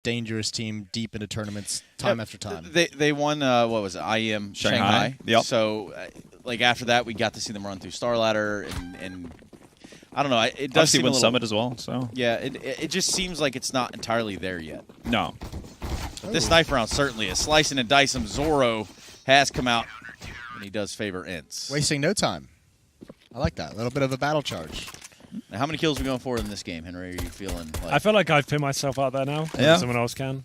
dangerous team deep into tournaments time after time. They won, what was it, IEM Shanghai. Yep. So, like, after that, we got to see them run through Star Ladder, and I don't know. It does seem win a little, Summit as well. So yeah, it just seems like it's not entirely there yet. No. But this knife round certainly is. Slicing and dicing, Zoro has come out, and he does favor ENCE. Wasting no time. I like that. A little bit of a battle charge. Now, how many kills are we going for in this game, Henry? Are you feeling like... I feel like I've pinned myself out there now. Yeah. Someone else can.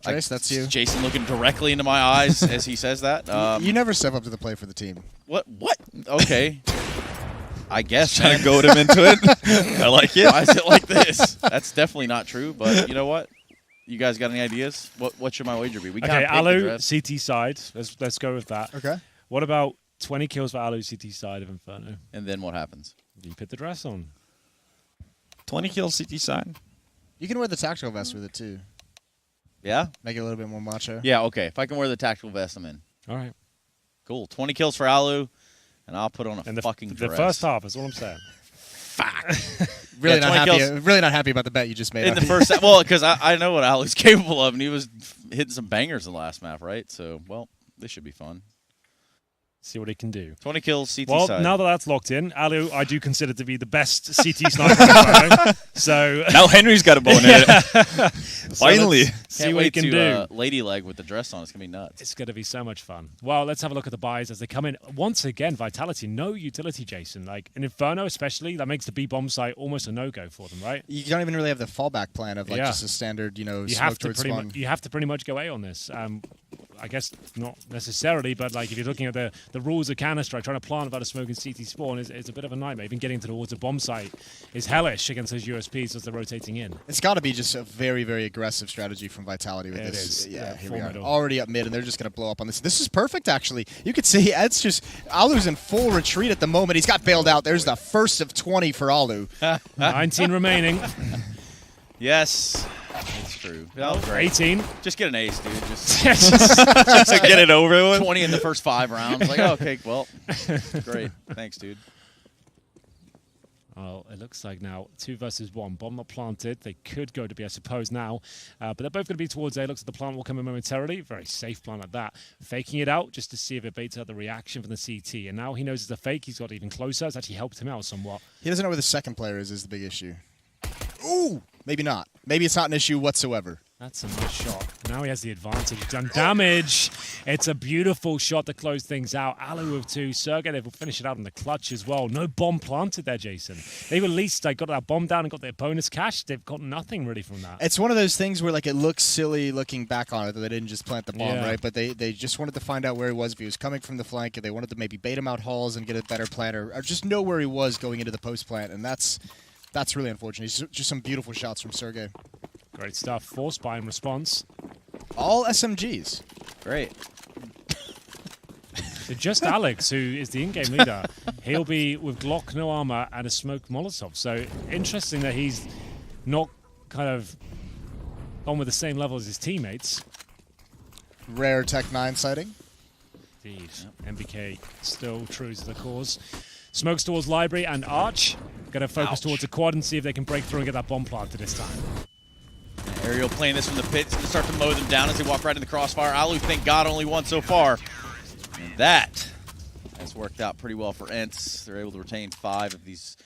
Trace, that's you. Jason looking directly into my eyes as he says that. You never step up to the plate for the team. What? Okay. I guess. Trying to goad him into it. I like it. Why is it like this? That's definitely not true, but you know what? You guys got any ideas? What should my wager be? We Okay, Alu, CT side. Let's go with that. Okay. What about 20 kills for Alu, CT side of Inferno? And then what happens? You put the dress on. 20 kills CT side. You can wear the tactical vest with it, too. Yeah? Make it a little bit more macho. Yeah, okay. If I can wear the tactical vest, I'm in. All right. Cool. 20 kills for Alu, and I'll put on a And fucking the dress. first half is all I'm saying. Really Yeah, not 20 happy. kills. Really not happy about the bet you just made. In the first half. Well, because I know what Alu's capable of, and he was hitting some bangers in the last map, right? So, well, this should be fun. See what he can do. 20 kills, CT Well, side. now that that's locked in, Alu, I do consider to be the best CT sniper in Inferno. So Now Henry's got a bone in it. Finally. see Can't what he wait can to do. lady leg with the dress on. It's going to be nuts. It's going to be so much fun. Well, let's have a look at the buys as they come in. Once again, Vitality, no utility, Jason. Like in Inferno especially, that makes the B-bomb site almost a no-go for them, right? You don't even really have the fallback plan of like Yeah. just a standard, You smoke have to towards pretty spawn. much you have to pretty much go A on this. I guess not necessarily, but like if you're looking at the rules of Counter-Strike, trying to plant without a smoking CT spawn is a bit of a nightmare. Even getting towards a bomb site is hellish against those USPs as they're rotating in. It's got to be just a very, very aggressive strategy from Vitality with It this. is. Yeah, here full we are. middle. Already up mid, and they're just going to blow up on this. This is perfect, actually. You could see Ed's just... Alu's in full retreat at the moment. He's got bailed out. There's the first of 20 for Alu. 19 remaining. Yes, it's true. Oh, great. 18. Just get an ace, dude. Just Just to get it over with. 20 in the first 5 rounds. Like, okay, well, great. Thanks, dude. Well, it looks like now 2 versus 1. Bomb not planted. They could go to B, I suppose, now. But they're both going to be towards A. Looks like the plant will come in momentarily. Very safe plant at that. Faking it out just to see if it baits out the reaction from the CT. And now he knows it's a fake. He's got even closer. It's actually helped him out somewhat. He doesn't know where the second player is the big issue. Ooh! Maybe not. Maybe it's not an issue whatsoever. That's a nice shot. Now he has the advantage. He's done damage. It's a beautiful shot to close things out. Alu with 2. Sergey, they will finish it out in the clutch as well. No bomb planted there, Jason. They've at least got that bomb down and got their bonus cash. They've got nothing really from that. It's one of those things where like it looks silly looking back on it that they didn't just plant the bomb, Yeah. right? But they just wanted to find out where he was. If he was coming from the flank, if they wanted to maybe bait him out halls and get a better plant, or just know where he was going into the post plant. And that's really unfortunate. It's just some beautiful shots from Sergey. Great stuff. Force buy in response. All SMGs. Great. So just Alex, who is the in-game leader, he'll be with Glock, no armor, and a smoked Molotov. So interesting that he's not kind of on with the same level as his teammates. Rare Tech 9 sighting. Indeed. MBK still true to the cause. Smokes towards Library and Arch. Going to focus towards the quad and see if they can break through and get that bomb planted this time. Ariel playing this from the pit. He's going to start to mow them down as they walk right in the crossfire. Alu, thank God, only one so far. And that has worked out pretty well for ENCE. They're able to retain 5 of these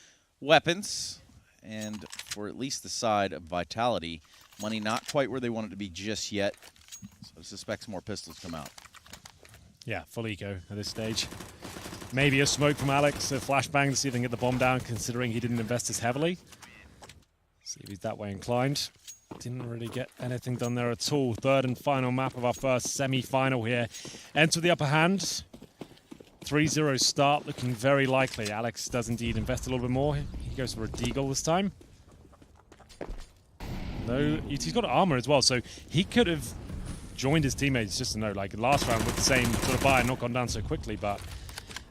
weapons. And for at least the side of Vitality, money not quite where they want it to be just yet. So I suspect some more pistols come out. Yeah, full eco at this stage. Maybe a smoke from Alex, a flashbang to see if they can get the bomb down, considering he didn't invest as heavily. See if he's that way inclined. Didn't really get anything done there at all. Third and final map of our first semi-final here. ENCE with the upper hand. 3-0 start, looking very likely. Alex does indeed invest a little bit more. He goes for a deagle this time. No, he's got armor as well, so he could have joined his teammates just to know, like last round with the same sort of buy and not gone down so quickly, but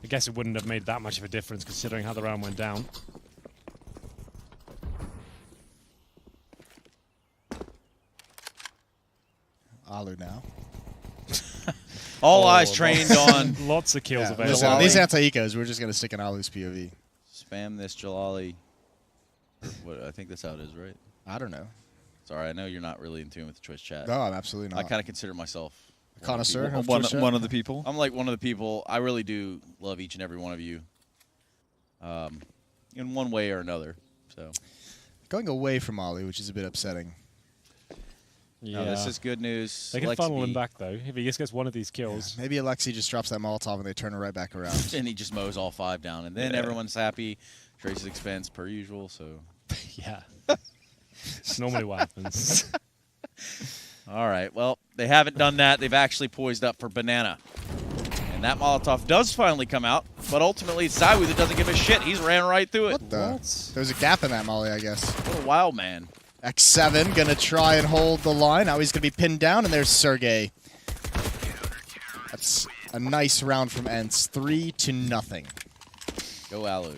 I guess it wouldn't have made that much of a difference considering how the round went down. Alu now. All eyes trained on Lots of kills available. Listen, on these anti-ecos, we're just going to stick an Alu's POV. spam this Jalali. What, I think that's how it is, right? I don't know. Sorry, I know you're not really in tune with the Twitch chat. No, I'm absolutely not. I kind of consider myself a connoisseur. of One Twitch chat? of the people. I'm like one of the people. I really do love each and every one of you, in one way or another. So Going away from Ollie, which is a bit upsetting. Yeah. no, this is good news. They can Lexi funnel B. him back, though. If he just gets one of these kills. Maybe Alexi just drops that Molotov and they turn it right back around. And he just mows all 5 down, and then Yeah. everyone's happy. Trace's expense per usual. So Yeah. It's normally what happens. all right, well they haven't done that. They've actually poised up for Banana, and that Molotov does finally come out. But ultimately, it's Zywoo that doesn't give a shit. He's ran right through it. What the? What? There was a gap in that molly, I guess. What a wild man. X7 gonna try and hold the line. Now he's gonna be pinned down, and there's Sergey. That's a nice round from ENCE. 3-0. Go Alu.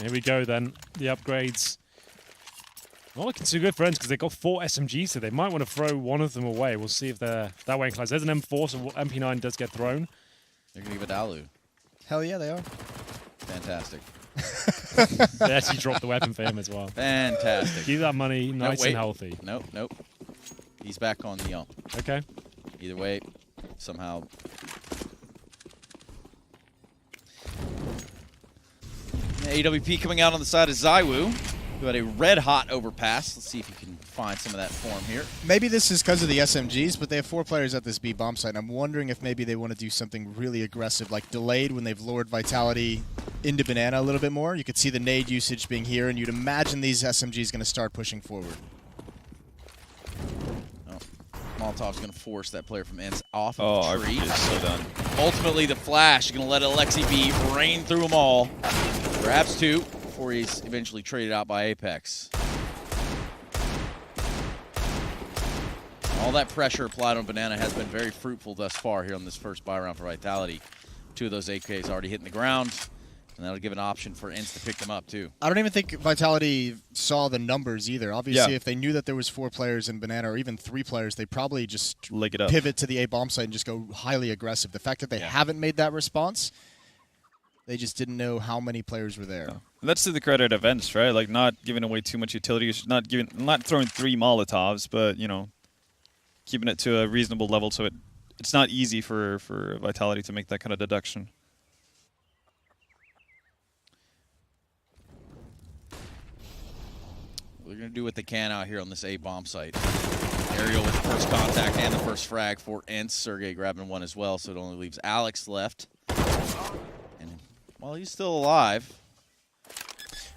Here we go, then. The upgrades. Not looking too good for ENCE because they've got 4 SMGs, so they might want to throw one of them away. We'll see if they're that way inclined. There's an M4, so MP9 does get thrown. They're going to give it to Alu. Hell yeah, they are. Fantastic. They actually dropped the weapon for him as well. Fantastic. Keep that money nice wait. and healthy. Nope, nope. He's back on the ump. Okay. Either way, somehow. AWP coming out on the side of Zywoo, who had a red-hot overpass. Let's see if he can find some of that form here. Maybe this is because of the SMGs, but they have 4 players at this B bomb site, and I'm wondering if maybe they want to do something really aggressive, like delayed when they've lured Vitality into Banana a little bit more. You could see the nade usage being here, and you'd imagine these SMGs going to start pushing forward. Oh, Molotov's going to force that player from ENCE off Oh, of our the tree. is so done. Ultimately, the flash is going to let Alexi B rain through them all. Grabs 2 before he's eventually traded out by Apex. All that pressure applied on Banana has been very fruitful thus far here on this first buy round for Vitality. 2 of those AKs already hitting the ground, and that'll give an option for ENCE to pick them up too. I don't even think Vitality saw the numbers either. Obviously, Yeah. if they knew that there was 4 players in Banana, or even 3 players, they probably just Leg it up. pivot to the A bomb site and just go highly aggressive. The fact that they Yeah. haven't made that response, they just didn't know how many players were there. And that's to the credit of ENCE, right? Like not giving away too much utility, not throwing 3 Molotovs, but keeping it to a reasonable level so it's not easy for Vitality to make that kind of deduction. They're going to do what they can out here on this A bomb site. Aerial with the first contact and the first frag for ENCE. Sergey grabbing 1 as well, so it only leaves Alex left. And while he's still alive.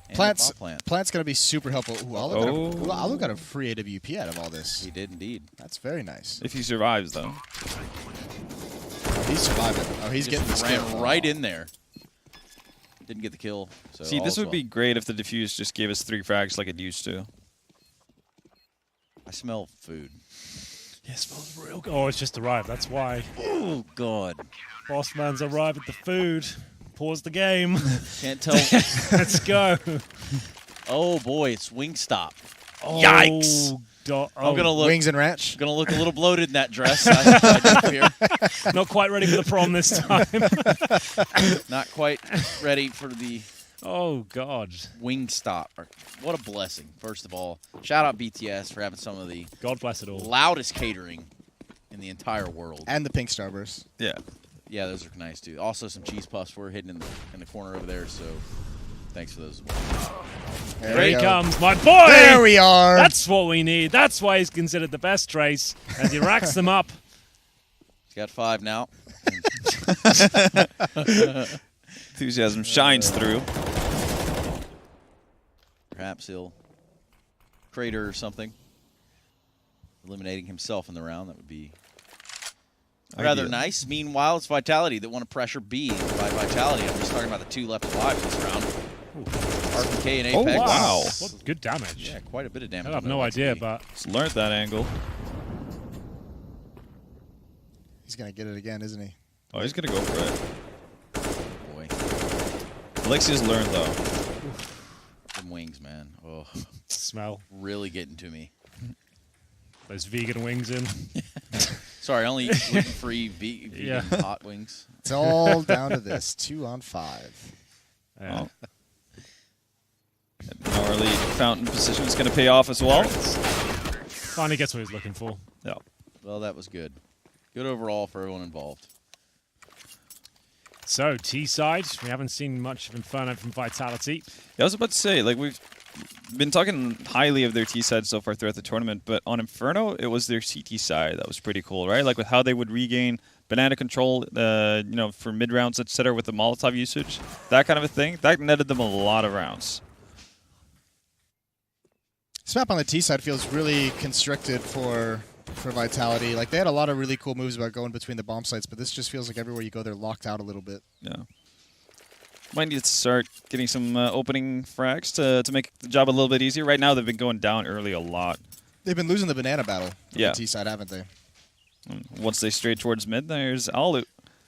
and Plant's the plant. going to be super helpful. Ooh, Alu got a free AWP out of all this. He did indeed. That's very nice. If he survives, though. Oh, he's surviving. Oh, he's getting the Just ran skill. right in there. Didn't get the kill. So See, this would also- be great if the defuse just gave us 3 frags like it used to. I smell food. Yeah, it smells real good. Oh, it's just arrived. That's why. Oh God! Boss man's arrived with the food. Pause the game. Can't tell. Let's go. Oh boy, it's Wingstop. Yikes. I'm gonna look. Wings and ranch. Gonna look a little bloated in that dress. I do fear. Not quite ready for the prom this time. Not quite ready for the Oh, God. Wingstop. What a blessing! First of all, shout out BTS for having some of the God bless it all. loudest catering in the entire world. And the pink starburst. Yeah. Yeah, those are nice too. Also, some cheese puffs were hidden in the corner over there. So, thanks for those. There Here we he go. comes, my boy! There we are. That's what we need. That's why he's considered the best Trace, as he racks them up. He's got 5 now. Enthusiasm shines through. Perhaps he'll crater or something, eliminating himself in the round. That would be rather Ideal. nice. Meanwhile, it's Vitality that want to pressure B by Vitality. I'm just talking about the 2 left alive this round. RPK and Oh, Apex. wow. What good damage. Yeah, quite a bit of damage. I have on no that idea, XP. but Just learned that angle. He's going to get it again, isn't he? Oh, he's going to go for it. Boy, Alexi's learned, though. them wings, man. Oh, smell really getting to me. those vegan wings in. Sorry, I only eat gluten-free vegan Yeah. hot wings. It's all down to this. 2 on 5. Yeah. Oh. Gnarly fountain position is going to pay off as well. Finally gets what he was looking for. Yeah. Well, that was good. Good overall for everyone involved. So, T-side, we haven't seen much of Inferno from Vitality. Yeah, I was about to say, like, we've been talking highly of their T side so far throughout the tournament, but on Inferno, it was their CT side that was pretty cool, right? Like with how they would regain banana control, you know, for mid rounds, etc., with the Molotov usage, that kind of a thing. That netted them a lot of rounds. This map on the T side feels really constricted for Vitality. Like, they had a lot of really cool moves about going between the bomb sites, but this just feels like everywhere you go, they're locked out a little bit. Yeah. Might need to start getting some opening frags to make the job a little bit easier. Right now, they've been going down early a lot. They've been losing the banana battle on Yeah. the T side, haven't they? Once they stray towards mid, there's Alu.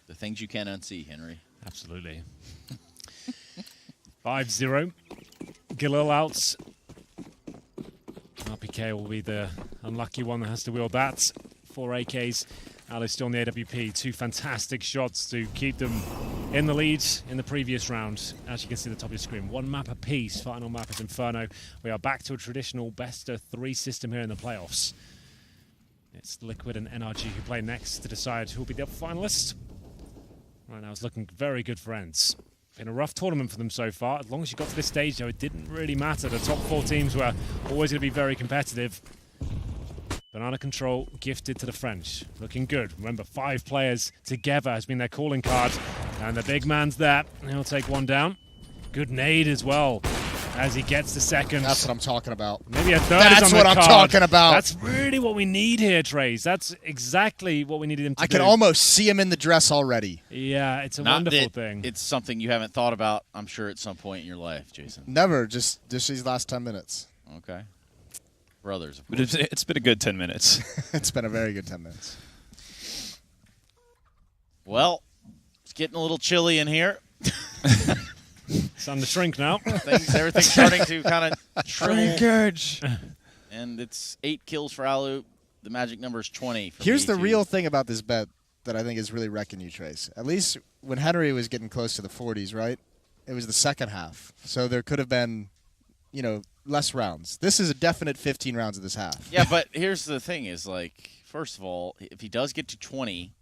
The things you can't unsee, Henry. Absolutely. 5-0. Galil out. RPK will be the unlucky one that has to wield that. 4 AKs. Alice still on the AWP. 2 fantastic shots to keep them in the lead in the previous round. As you can see at the top of your screen, 1 map apiece. Final map is Inferno. We are back to a traditional best-of-3 system here in the playoffs. It's Liquid and NRG who play next to decide who will be the finalists. Right now it's looking very good for ENCE. Been a rough tournament for them so far. As long as you got to this stage, though, it didn't really matter. The top 4 teams were always going to be very competitive. Banana control gifted to the French. Looking good. Remember, 5 players together has been their calling card. And the big man's there. He'll take 1 down. Good nade as well as he gets the second. That's what I'm talking about. Maybe a third That's is on what the I'm card. talking about. That's really what we need here, Trace. That's exactly what we needed him to do. I can almost see him in the dress already. Yeah, it's a Not wonderful that thing. It's something you haven't thought about, I'm sure, at some point in your life, Jason. Never, just these last 10 minutes. Okay. Brothers, of But course. it's been a good 10 minutes. It's been a very good 10 minutes. Well, it's getting a little chilly in here. It's on the shrink now. Everything's starting to kind of shrivel. Encourage. And it's 8 kills for Alu. The magic number is 20. For Here's me, the too. real thing about this bet that I think is really wrecking you, Trace. At least when Henry was getting close to the 40s, right? It was the second half. So there could have been, you know, less rounds. This is a definite 15 rounds of this half. Yeah, but here's the thing is, like, first of all, if he does get to 20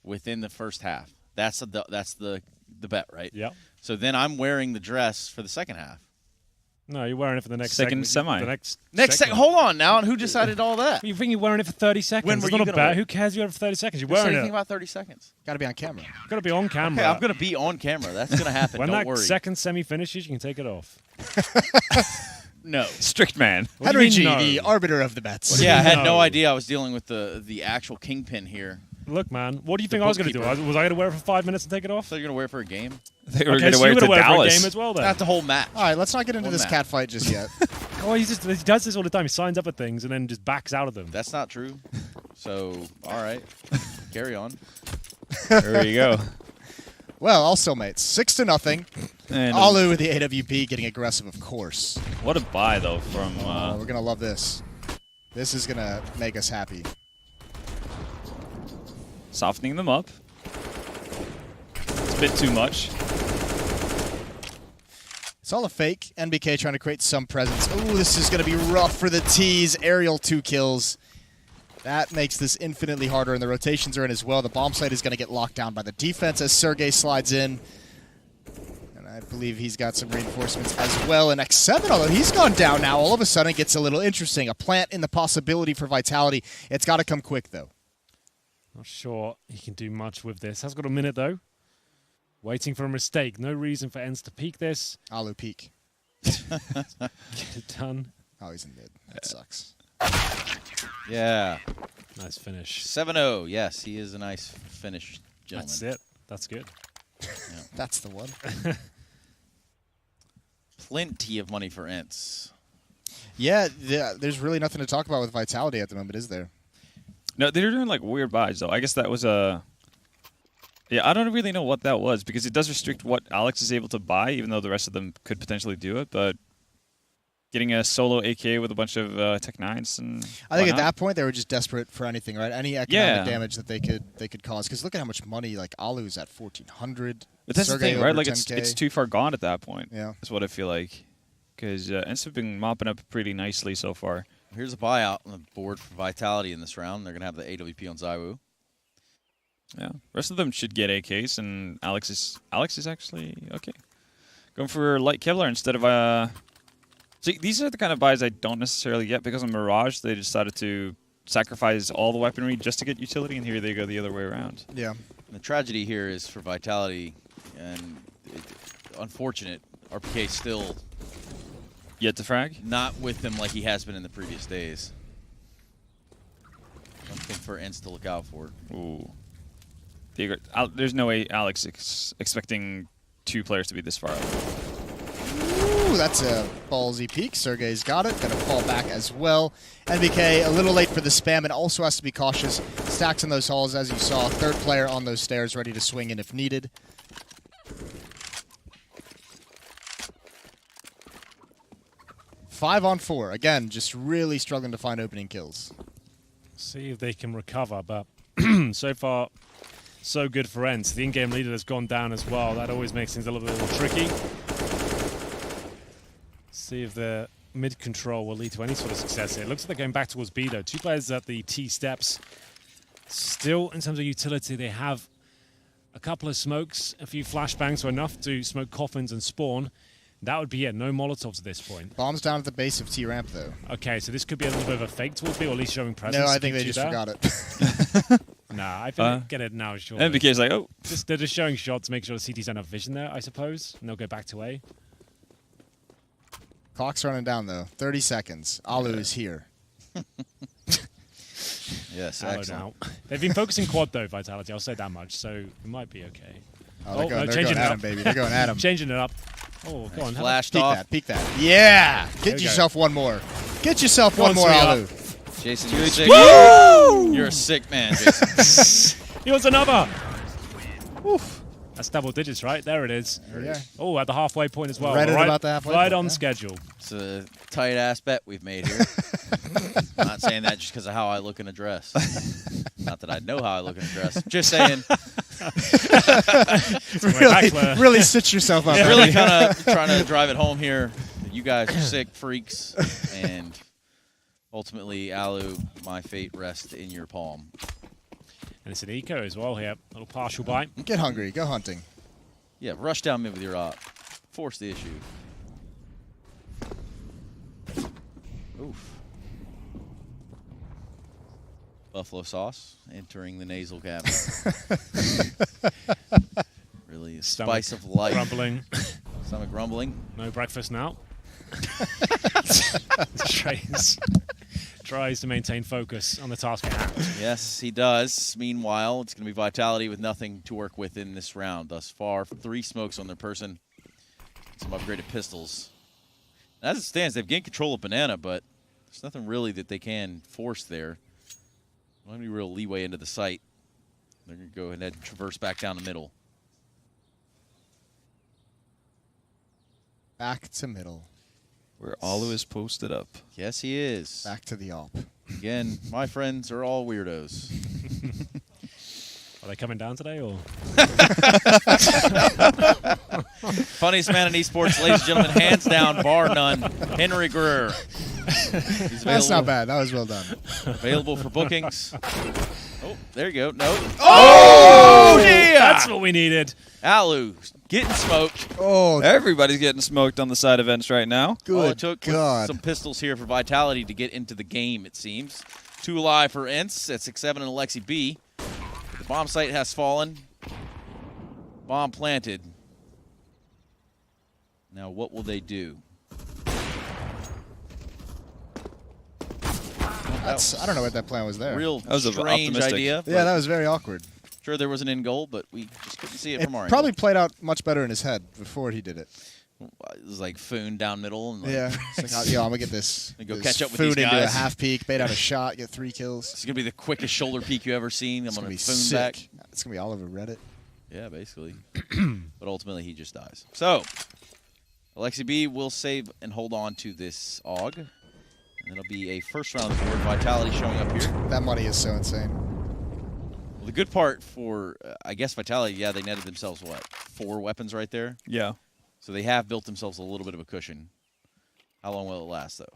within the first half, that's the bet, right? Yep. So then I'm wearing the dress for the second half. No, you're wearing it for the next Second segment. semi. The next Second, hold on now, and who decided all that? You think you're wearing it for 30 seconds? When were It's you not a gonna bet. wear it? Who cares you wear it for 30 seconds? You're Didn't say wearing anything it. about 30 seconds. Got to be on camera. You've got to be on camera. Okay, I'm going to be on camera. That's going to happen. When Don't that worry. second semi finishes, you can take it off. No. Strict man. What do Henry you G, mean, no? the arbiter of the bets. Yeah, I had No. no idea I was dealing with the actual kingpin here. Look, man, what do you think I was going to do? bookkeeper. Was I going to wear it for 5 minutes and take it off? So you're going to wear it for a game? They were Okay, going to so wear you're it to going to wear it for a Dallas. game as well, then. Not the whole match. All right, let's not get into Well, this Matt. cat fight just yet. Oh, he does this all the time. He signs up at things and then just backs out of them. That's not true. So, all right. Carry on. There you go. Well, also, mates, 6-0. And Alu with the AWP getting aggressive, of course. what a buy, though, from... We're going to love this. This is going to make us happy. softening them up. It's a bit too much. It's all a fake. NBK trying to create some presence. Ooh, this is going to be rough for the T's. Aerial 2 kills. That makes this infinitely harder, and the rotations are in as well. The bomb site is going to get locked down by the defense as Sergey slides in. And I believe he's got some reinforcements as well. And X7, although he's gone down now, all of a sudden it gets a little interesting. A plant in the possibility for Vitality. It's got to come quick, though. Not sure he can do much with this. Has got a minute, though. Waiting for a mistake. No reason for ENCE to peek this. Alu peak. Get it done. Oh, he's in mid. That sucks. Yeah. Nice finish. 7-0. Yes, he is a nice finish, gentlemen. That's it. That's good. That's the one. Plenty of money for ENCE. Yeah, there's really nothing to talk about with Vitality at the moment, is there? No, they're doing like weird buys though. I guess that was a. Yeah, I don't really know what that was because it does restrict what Alex is able to buy, even though the rest of them could potentially do it. But getting a solo AK with a bunch of Tech 9s and I think at whatnot. that point they were just desperate for anything, right? Any economic Yeah. damage that they could cause. Because look at how much money like Alu's at 1,400. But that's Sergey the thing, right? over Like 10K. it's too far gone at that point. Yeah. That's what I feel like. Because ENCE have been mopping up pretty nicely so far. Here's a buyout on the board for Vitality in this round. They're going to have the AWP on Zywoo. Yeah, rest of them should get AKs, and Alex is actually okay. Going for light Kevlar instead of See, these are the kind of buys I don't necessarily get because on Mirage they decided to sacrifice all the weaponry just to get utility, and here they go the other way around. Yeah. And the tragedy here is for Vitality, and unfortunate, RPK still Yet to frag. not with them like he has been in the previous days. Something for ENCE to look out for. Ooh. There's no way Alex is expecting 2 players to be this far out. Ooh, that's a ballsy peek. Sergey's got it. Gonna fall back as well. NBK a little late for the spam and also has to be cautious. Stacks in those halls, as you saw. Third player on those stairs, ready to swing in if needed. Five on 4. Again, just really struggling to find opening kills. See if they can recover, but so far, so good for ENCE. The in-game leader has gone down as well. That always makes things a little bit more tricky. See if the mid control will lead to any sort of success here. It looks like they're going back towards B, though. 2 players at the T steps. Still, in terms of utility, they have a couple of smokes, a few flashbangs, so enough to smoke coffins and spawn. That would be it. No Molotovs at this point. Bombs down at the base of T ramp, though. Okay, so this could be a little bit of a fake towards B, or at least showing presence. No, I think they Keep just you forgot there. it. Nah, I think they get it now, sure. NBK's like, oh. They're just showing shots to make sure the CTs don't have vision there, I suppose. And they'll go back to A. Clock's running down, though. 30 seconds. Alu is here. Yes, Arrow excellent. now. They've been focusing quad, though, Vitality. I'll say that much, so it might be okay. Oh, they're going, no, they're changing going it at up. him, baby. They're going at him. Changing it up. Oh, go on. Flashed Peek off. that, peek that. Yeah! There Get we yourself one more. Get yourself Go one on, more, sweetheart. Alu. Jason, you're sick. Woo! You're a sick man, Jason. He wants another. Oof. That's double digits, right? There it is. Yeah. Oh, at the halfway point as well. Right at about the halfway Right point, on yeah. schedule. It's a tight-ass bet we've made here. I'm not saying that just because of how I look in a dress. Not that I know how I look in a dress. Just saying. Really stitch yourself up. Really kind of trying to drive it home here. You guys are sick freaks, and ultimately, Alu, my fate rests in your palm. And it's an eco as well here. A little partial bite. Get hungry. Go hunting. Yeah, rush down mid with your op. Force the issue. Oof. Buffalo sauce entering the nasal cavity. Really a Stomach spice of life. Grumbling. Stomach rumbling. No breakfast now. Tries to maintain focus on the task at hand. Yes, he does. Meanwhile, it's going to be Vitality with nothing to work with in this round thus far. 3 smokes on their person. Some upgraded pistols. As it stands, they've gained control of Banana, but there's nothing really that they can force there. Don't have any real leeway into the site. They're going to go ahead and traverse back down the middle. Back to middle. Where Alu is posted up. Yes, he is. Back to the op. Again, my friends are all weirdos. Are they coming down today, or? Funniest man in esports, ladies and gentlemen, hands down, bar none, Henry Greer. He's That's not bad. That was well done. Available for bookings. Oh, there you go. No. Oh, yeah! That's what we needed. Alu getting smoked. Oh, Everybody's getting smoked on the side of ENCE right now. good All it took was God. some pistols here for Vitality to get into the game, it seems. 2 alive for ENCE at 6-7 and Alexi B. The bomb site has fallen. Bomb planted. Now what will they do? I don't know what that plan was there. Real That was strange optimistic. idea. Yeah, that was very awkward. Sure, there was an end goal, but we just couldn't see it It from our probably angle. played out much better in his head before he did it. It was like Foon down middle. And like, Yeah. It's like, yo, I'm going to get this, Go this catch up with food these into a guys. half peek, bait out a shot, get 3 kills. It's going to be the quickest shoulder peek you ever seen. I'm It's going going to to be Foon sick. back. It's going to be all over Reddit. Yeah, basically. But ultimately, he just dies. So, Alexi B will save and hold on to this AUG. And it'll be a first round board. Vitality showing up here. That money is so insane. Well, the good part for, I guess, Vitality, yeah, they netted themselves, what, 4 weapons right there? Yeah. So they have built themselves a little bit of a cushion. How long will it last, though?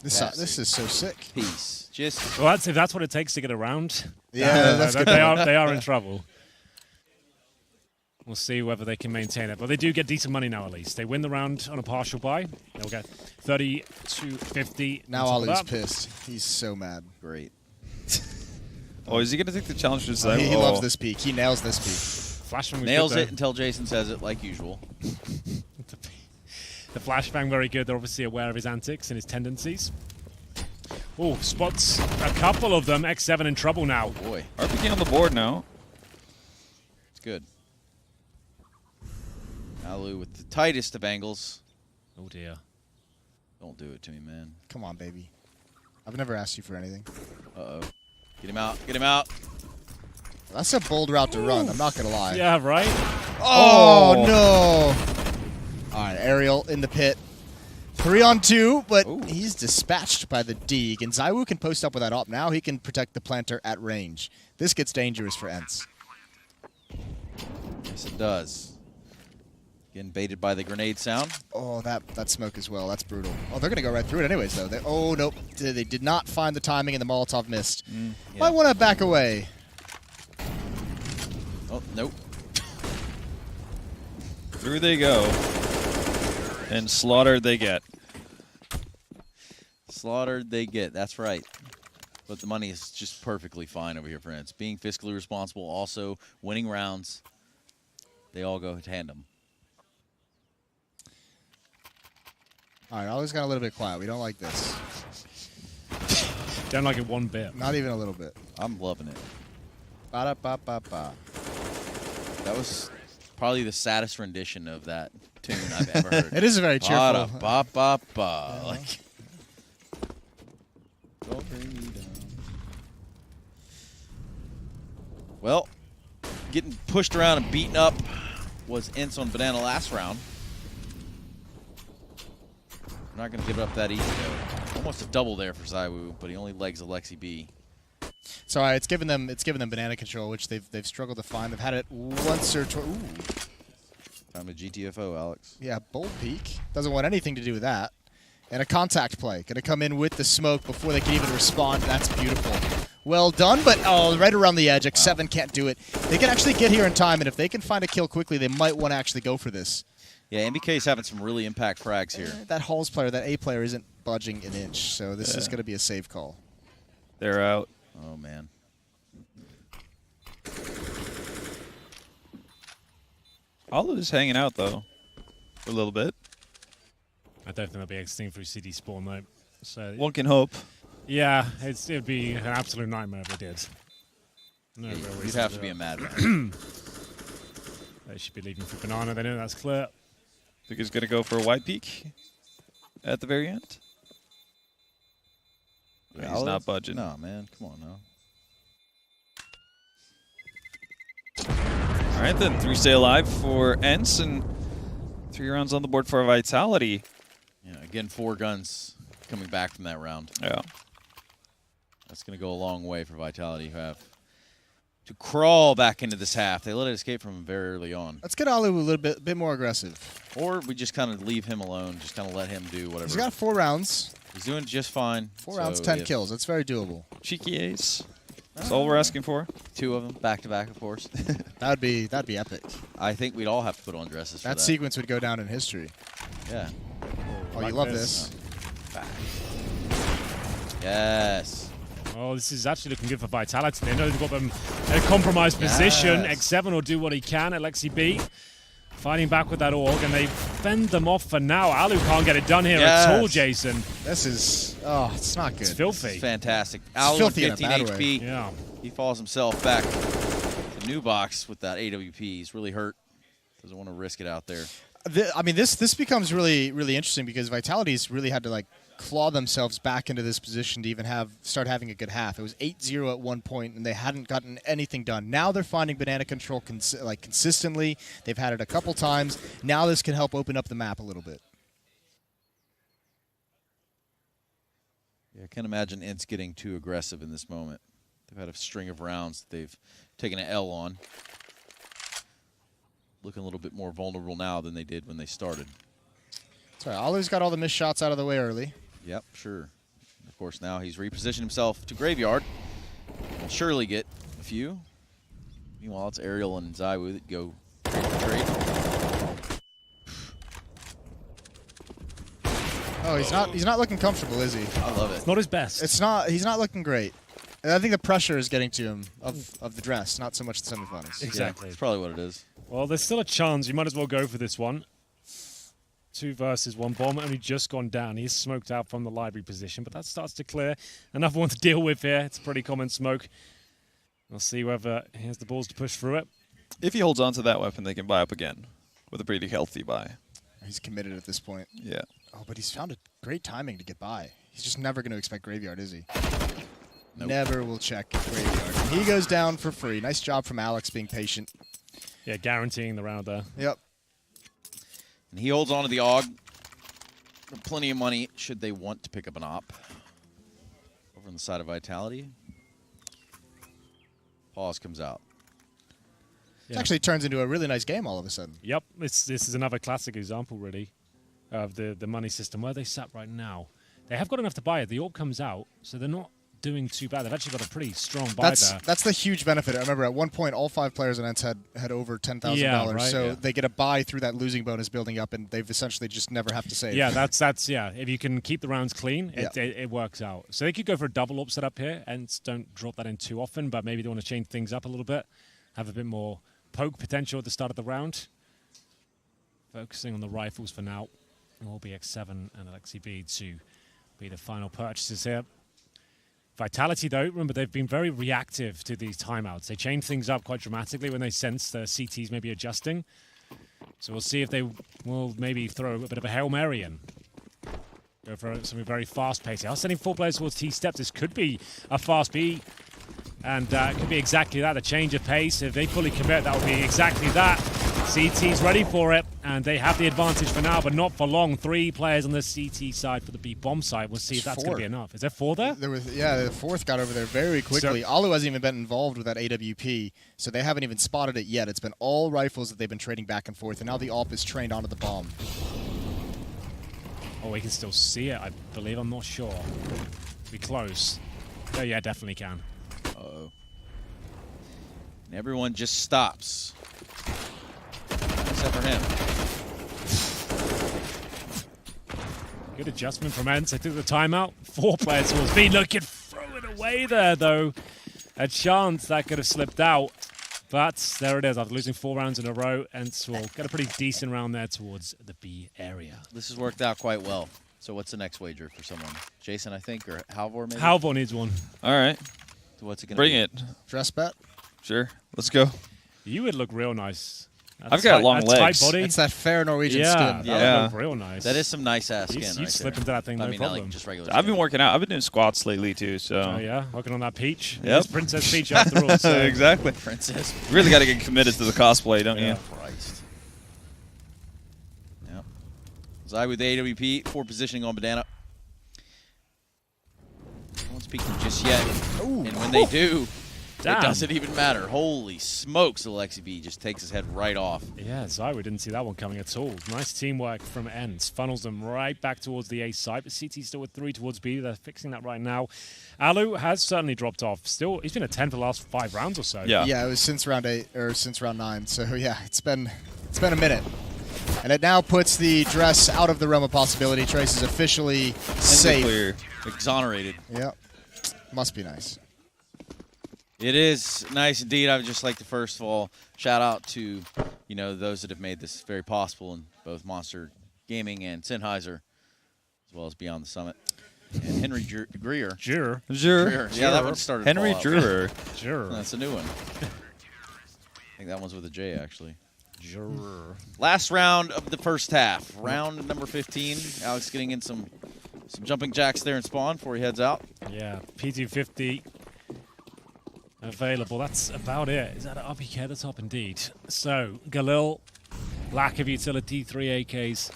This is so sick. Peace. Just Well, if that's what it takes to get around, Yeah, that's good. they are in trouble. We'll see whether they can maintain it. But they do get decent money now, at least. They win the round on a partial buy. They'll get 30-50. Now on top of Ali's that. pissed. He's so mad. great. Oh, is he going to take the challenge to Zywo? He loves this peak. He nails this peak. Flashbang was Nails good, it until Jason says it, like usual. The flashbang very good. They're obviously aware of his antics and his tendencies. Oh, spots a couple of them. X7 in trouble now. Boy, RPG on the board now. it's good. Alu with the tightest of angles. Oh dear. Don't do it to me, man. Come on, baby. I've never asked you for anything. Uh-oh. Get him out. Get him out. That's a bold route to run. I'm not gonna lie. Yeah, right. Oh no! All right, Ariel in the pit. 3-on-2, but Ooh. he's dispatched by the Deeg, and Zywu can post up with that op now. He can protect the planter at range. This gets dangerous for ENCE. Yes, it does. Getting baited by the grenade sound. Oh, that smoke as well. That's brutal. Oh, they're gonna go right through it anyways, though. Oh nope, they did not find the timing, and the Molotov missed. Yeah. Might want to back away. Oh, nope. Through they go. And slaughtered they get. Slaughtered they get. That's right. But the money is just perfectly fine over here for ENCE. Being fiscally responsible, also winning rounds. They all go tandem. All right, always got a little bit quiet. We don't like this. Don't like it one bit. Not even a little bit. I'm loving it. Ba-da-ba-ba-ba. That was probably the saddest rendition of that tune I've ever heard. It is very cheerful. Ba-da-ba-ba-ba. Like, don't bring me down. Well, getting pushed around and beaten up was ENCE on Banana last round. We're not going to give it up that easy, though. Almost a double there for Zywu, but he only legs Alexi B. So it's given them banana control, which they've struggled to find. They've had it once or twice. Ooh. Time to GTFO, Alex. Yeah, bold peek. Doesn't want anything to do with that. And a contact play. Going to come in with the smoke before they can even respond. That's beautiful. Well done, but right around the edge. X7 can't do it. They can actually get here in time, and if they can find a kill quickly, they might want to actually go for this. Yeah, MBK's having some really impact frags here. That Halls player, that A player, isn't budging an inch, so this is going to be a save call. They're out. Oh, man. Alu's hanging out, though, for a little bit. I don't think they'll be exiting through CD spawn though. So One can hope. yeah, it'd be an absolute nightmare if they did. No real You'd reason have do to be a it. madman. They should be leaving for banana. They know that's clear. Think he's going to go for a white peak at the very end. Yeah, he's not budging. No, man. Come on now. All right, then. 3 stay alive for ENCE and 3 rounds on the board for Vitality. Yeah, again, 4 guns coming back from that round. Yeah. That's going to go a long way for Vitality, who have to crawl back into this half. They let it escape from him very early on. Let's get Alu a little bit more aggressive. Or we just kind of leave him alone, just kind of let him do whatever. He's got 4 rounds. He's doing just fine. 4 rounds, 10 kills. That's very doable. Cheeky ace. That's all we're asking for. 2 of them, back-to-back, of course. That'd be epic. I think we'd all have to put on dresses for that. That sequence would go down in history. Yeah. Oh, Like you love this. this. Yes. Oh, this is actually looking good for Vitality. They know they've got them in a compromised position. Yes. X7 will do what he can. Alexi B fighting back with that org, and they fend them off for now. Alu can't get it done here at all, Jason. This is, it's not good. It's filthy. Fantastic. Alu filthy in a 15 bad HP. way. Yeah. He falls himself back to new box with that AWP. He's really hurt. Doesn't want to risk it out there. I mean, this becomes really, really interesting because Vitality's really had to claw themselves back into this position to even start having a good half. It was 8-0 at one point, and they hadn't gotten anything done. Now they're finding banana control consistently. They've had it a couple times. Now this can help open up the map a little bit. Yeah, I can't imagine ENCE getting too aggressive in this moment. They've had a string of rounds that they've taken an L on. Looking a little bit more vulnerable now than they did when they started. Sorry, Alu's got all the missed shots out of the way early. Yep, sure. Of course, now he's repositioned himself to Graveyard. Will surely get a few. Meanwhile, it's Ariel and Zaiwu that go trade. Oh, he's not looking comfortable, is he? I love it. It's not his best. It's not. He's not looking great. And I think the pressure is getting to him of the dress, not so much the semifinals. Exactly. Yeah, that's probably what it is. Well, there's still a chance. You might as well go for this one. 2 versus 1. Bomb only just gone down. He's smoked out from the library position, but that starts to clear. Another one to deal with here. It's a pretty common smoke. We'll see whether he has the balls to push through it. If he holds on to that weapon, they can buy up again with a pretty healthy buy. He's committed at this point. Yeah. Oh, but he's found a great timing to get by. He's just never going to expect Graveyard, is he? Nope. Never will check Graveyard. And he goes down for free. Nice job from Alex being patient. Yeah, guaranteeing the round there. Yep. And he holds on to the AUG. Plenty of money should they want to pick up an op. Over on the side of Vitality. Pause comes out. It actually turns into a really nice game all of a sudden. Yep, this is another classic example, really, of the money system. Where they sat right now, they have got enough to buy it. The orb comes out, so they're not doing too bad. They've actually got a pretty strong buy there. That's the huge benefit. I remember at one point all 5 players in ENCE had over $10,000. Yeah, right, so yeah. they get a buy through that losing bonus building up, and they've essentially just never have to save. Yeah, that's yeah. If you can keep the rounds clean, Yeah. it works out. So they could go for a double orb setup here, and don't drop that in too often. But maybe they want to change things up a little bit, have a bit more poke potential at the start of the round. Focusing on the rifles for now. It will be X7 and Alexi B to be the final purchases here. Vitality, though, remember, they've been very reactive to these timeouts. They change things up quite dramatically when they sense the CTs may be adjusting. So we'll see if they will maybe throw a bit of a Hail Mary in. Go for something very fast-paced. They are sending 4 players towards T-step. This could be a fast B. And it could be exactly that, a change of pace. If they fully commit, that will be exactly that. CT's ready for it, and they have the advantage for now, but not for long. 3 players on the CT side for the B-bomb side. We'll see if that's going to be enough. Is there 4 there? The 4th got over there very quickly. So, Alu hasn't even been involved with that AWP, so they haven't even spotted it yet. It's been all rifles that they've been trading back and forth, and now the AWP is trained onto the bomb. oh, we can still see it, I believe. I'm not sure. Be close. Oh, yeah, definitely can. Uh-oh. And everyone just stops. Except for him. Good adjustment from ENCE. They took the timeout. 4 players towards B. Look, could throw it away there, though. A chance that could have slipped out. But there it is. After losing 4 rounds in a row, ENCE will get a pretty decent round there towards the B area. This has worked out quite well. So what's the next wager for someone? Jason, I think, or Halvor maybe? Halvor needs one. All right. So what's it going to be? Bring it. Dress bet? Sure. Let's go. You would look real nice. I've got long that legs. Tight body. It's that fair Norwegian yeah, skin. that Yeah. would look real nice. That is some nice-ass skin You'd right slip there. into that thing, no I mean, problem. not like just regular I've been skin. working out. I've been doing squats lately too. So Oh, yeah? Working on that peach. Yep. It's Princess Peach after all. So. exactly. Princess. You really got to get committed to the cosplay, don't Yeah. you? Christ. Yep. Zai with the AWP, 4 positioning on Banana. No one's peeking just yet. Ooh. And when they do, Damn. it doesn't even matter. Holy smokes, Alexi B just takes his head right off. Yeah, Zywo didn't see that one coming at all. Nice teamwork from ENCE. Funnels them right back towards the A side, but CT still with 3 towards B. They're fixing that right now. Alu has certainly dropped off. Still, he's been a 10 for the last 5 rounds or so. Yeah. Yeah, it was since round 8 or since round 9. So yeah, it's been a minute, and it now puts the dress out of the realm of possibility. Trace is officially safe. Clear. Exonerated. Yep, must be nice. It is nice indeed. I would just like to first of all shout out to, those that have made this very possible in both Monster Gaming and Sennheiser, as well as Beyond the Summit. And Henry Greer. Sure. Greer. Yeah, that one started. to Henry fall out. Drewer. Sure. That's a new one. I think that one's with a J, actually. Sure. Last round of the first half. Round number 15. Alex getting in some jumping jacks there in spawn before he heads out. Yeah, P250 available. That's about it. Is that an RPK at the top? Indeed. So, Galil, lack of utility, 3 AKs,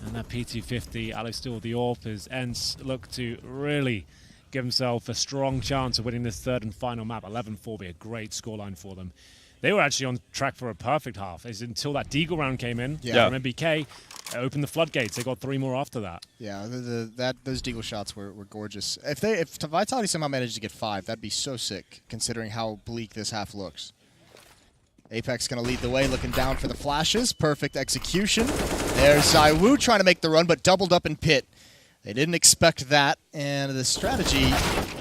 and that P250. Alex still with the AWP as ENCE look to really give himself a strong chance of winning this 3rd and final map. 11-4 be a great scoreline for them. they were actually on track for a perfect half. It's until that Deagle round came in Yeah. from MBK, it opened the floodgates. They got 3 more after that. Yeah, those Deagle shots were gorgeous. If Vitality somehow managed to get 5, that'd be so sick, considering how bleak this half looks. Apex going to lead the way, looking down for the flashes. Perfect execution. There's Zaiwu trying to make the run, but doubled up in pit. They didn't expect that, and the strategy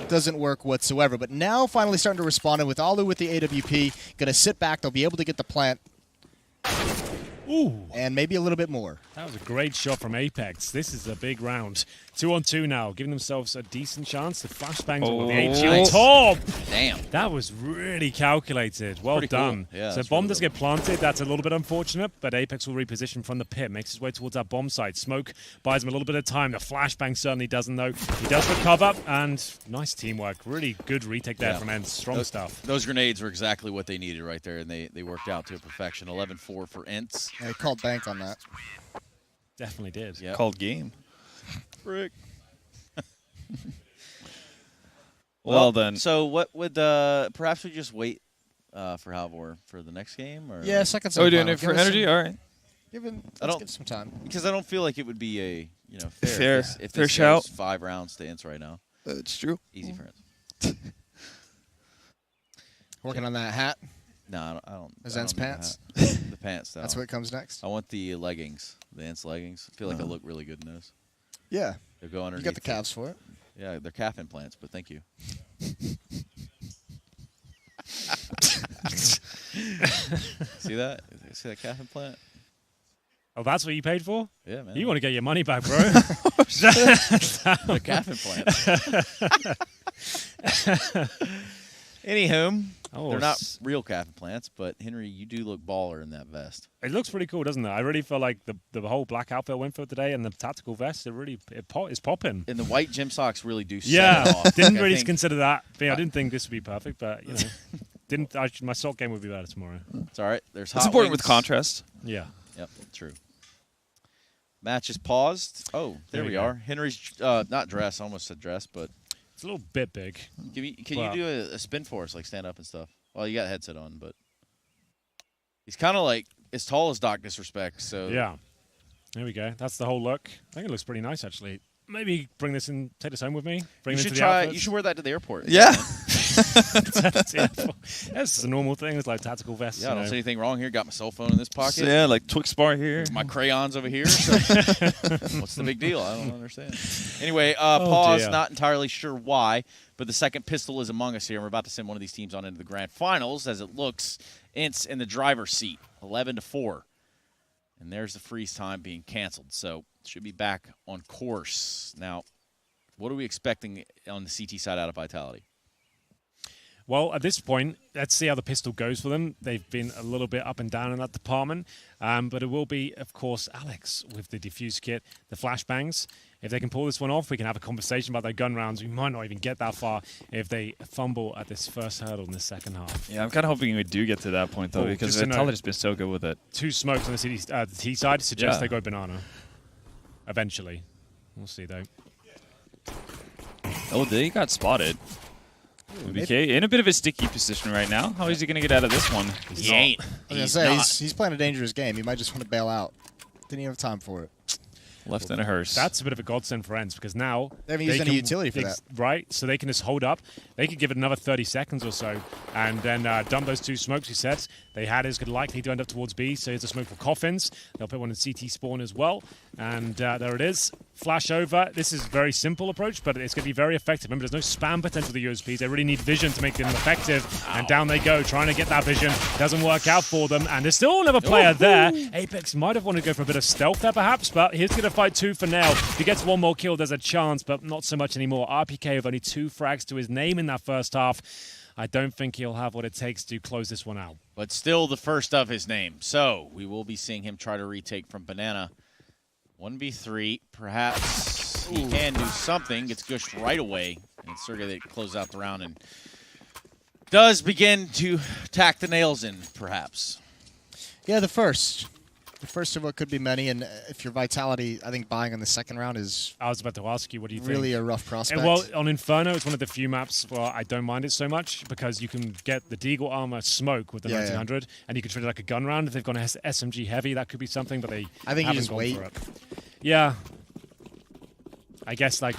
doesn't work whatsoever. But now finally starting to respond, and with Alu with the AWP, going to sit back. They'll be able to get the plant. Ooh. And maybe a little bit more. That was a great shot from Apex. This is a big round. 2-on-2 now, giving themselves a decent chance. The flashbangs on the HG on nice. top. Damn. That was really calculated. Well Pretty cool. done. Yeah, so that's bomb really does get planted. That's a little bit unfortunate, but Apex will reposition from the pit. Makes his way towards that bomb site. Smoke buys him a little bit of time. The flashbang certainly doesn't, though. He does recover, and nice teamwork. Really good retake there from ENCE. Strong stuff. Those grenades were exactly what they needed right there, and they worked out to a perfection. 11-4 for ENCE. They called bank on that. Definitely did. Yep. Called game. Frick. Well then. So what would perhaps we just wait for Halvor for the next game? Or Yeah, second Oh, we're doing semifinal. it for Give us energy? some- All right. Let's give some time. because I don't feel like it would be a Fair- if fair this shout. goes 5 rounds to ENCE right now. It's true. Easy for ENCE. Working on that hat. No, I don't. His I ENCE don't need pants? the hat. The pants. That's what comes next. I want the leggings, the ENCE leggings. I feel like I look really good in those. Yeah, They go you underneath. got the calves for it. Yeah, they're calf implants, but thank you. See that? See that calf implant? Oh, that's what you paid for? Yeah, man. You want to get your money back, bro. the calf implants. Anywho, Oh, they're not real calf implants, but Henry, you do look baller in that vest. It looks pretty cool, doesn't it? I really feel like the whole black outfit I went for today and the tactical vest, it's popping. And the white gym socks really do set it Yeah, off. didn't Like, I really think- consider that. I didn't think this would be perfect, but you know, my sock game would be better tomorrow. It's all right. There's hot It's important wings. with contrast. Yeah. Yep, true. Match is paused. Oh, there There we you go. are. Henry's not dress. I almost said dress, but It's a little bit big. can Wow. you do a spin for us, like stand up and stuff? Well, you got a headset on, but he's kind of like as tall as Doc Disrespect. So Yeah. There we go. That's the whole look. I think it looks pretty nice, actually. Maybe bring this in, take this home with me. Bring you it should into the try. outfits. You should wear that to the airport. Yeah. That's a normal thing. It's like tactical vests. Yeah, I you don't know. see anything wrong here. Got my cell phone in this pocket. Yeah, like Twix bar here. My crayons over here. So what's the big deal? I don't understand. Anyway, pause. dear. Not entirely sure why, but the second pistol is among us here. And we're about to send one of these teams on into the grand finals. As it looks, ENCE in the driver's seat, 11-4, and there's the freeze time being canceled. So should be back on course now. What are we expecting on the CT side out of Vitality? Well, at this point, let's see how the pistol goes for them. They've been a little bit up and down in that department, but it will be, of course, Alex with the defuse kit, the flashbangs. If they can pull this one off, we can have a conversation about their gun rounds. We might not even get that far if they fumble at this first hurdle in the second half. Yeah, I'm kind of hoping we do get to that point, though, Oh, because just to know- Vitality's been so good with it. 2 smokes on the T side suggest Yeah. they go banana. Eventually. We'll see, though. Oh, they got spotted. BK in a bit of a sticky position right now. How is he going to get out of this one? He ain't. I was gonna say he's playing a dangerous game. He might just want to bail out. Didn't even have time for it. Left in a hearse. That's a bit of a godsend for ENCE because now They haven't used any utility for that. Right, so they can just hold up. They could give it another 30 seconds or so and then dump those 2 smokes he said. They had is likely to end up towards B, so here's a smoke for Coffins. They'll put one in CT spawn as well. And there it is. Flash over. This is a very simple approach, but it's going to be very effective. Remember, there's no spam potential with the USPs. They really need vision to make them effective. And down they go, trying to get that vision. Doesn't work out for them. And there's still another player there. Apex might have wanted to go for a bit of stealth there, perhaps, but he's going to fight 2 for now. If he gets 1 more kill, there's a chance, but not so much anymore. RPK with only 2 frags to his name in that first half. I don't think he'll have what it takes to close this one out. But still the first of his name. So we will be seeing him try to retake from Banana. 1v3, perhaps he can do something. Gets gushed right away. And Sergey they close out the round and does begin to tack the nails in, perhaps. Yeah, the first. The first of what could be many, and if your Vitality, I think buying on the second round is I was about to ask you, what do you really think? a rough prospect. Well, on Inferno, it's one of the few maps where I don't mind it so much because you can get the Deagle armor smoke with the 1900, and you can treat it like a gun round. If they've gone SMG heavy, that could be something, but they I think you haven't just gone wait. for it. Yeah. I guess, like,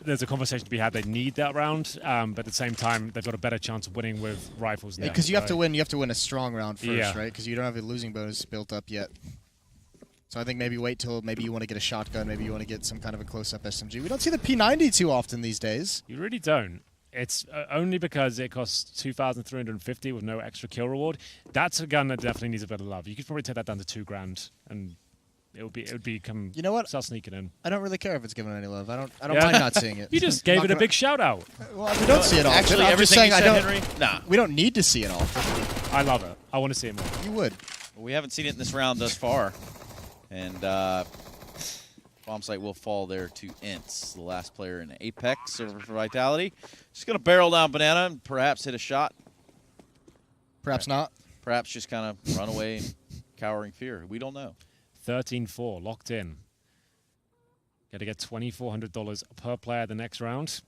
there's a conversation to be had. They need that round, but at the same time, they've got a better chance of winning with rifles now. Because you have to win. You have to win a strong round first, Yeah. right? Because you don't have a losing bonus built up yet. So I think maybe wait till maybe you want to get a shotgun. Maybe you want to get some kind of a close-up SMG. We don't see the P90 too often these days. You really don't. It's only because it costs 2,350 with no extra kill reward. That's a gun that definitely needs a bit of love. You could probably take that down to $2,000, and it would become. You know what? Start sneaking in. I don't really care if it's given any love. I don't Yeah. mind not seeing it. You just gave it a big shout out. Well, we don't see it often. Actually, I'm just saying everything you I said, don't. Henry, nah. We don't need to see it often. I love it. I want to see it more. You would. We haven't seen it in this round thus far. And bomb site will fall there to ENCE, the last player in Apex over for Vitality. Just going to barrel down Banana and perhaps hit a shot. Perhaps not. Perhaps just kind of run away in cowering fear. We don't know. 13-4, locked in. Got to get $2,400 per player the next round.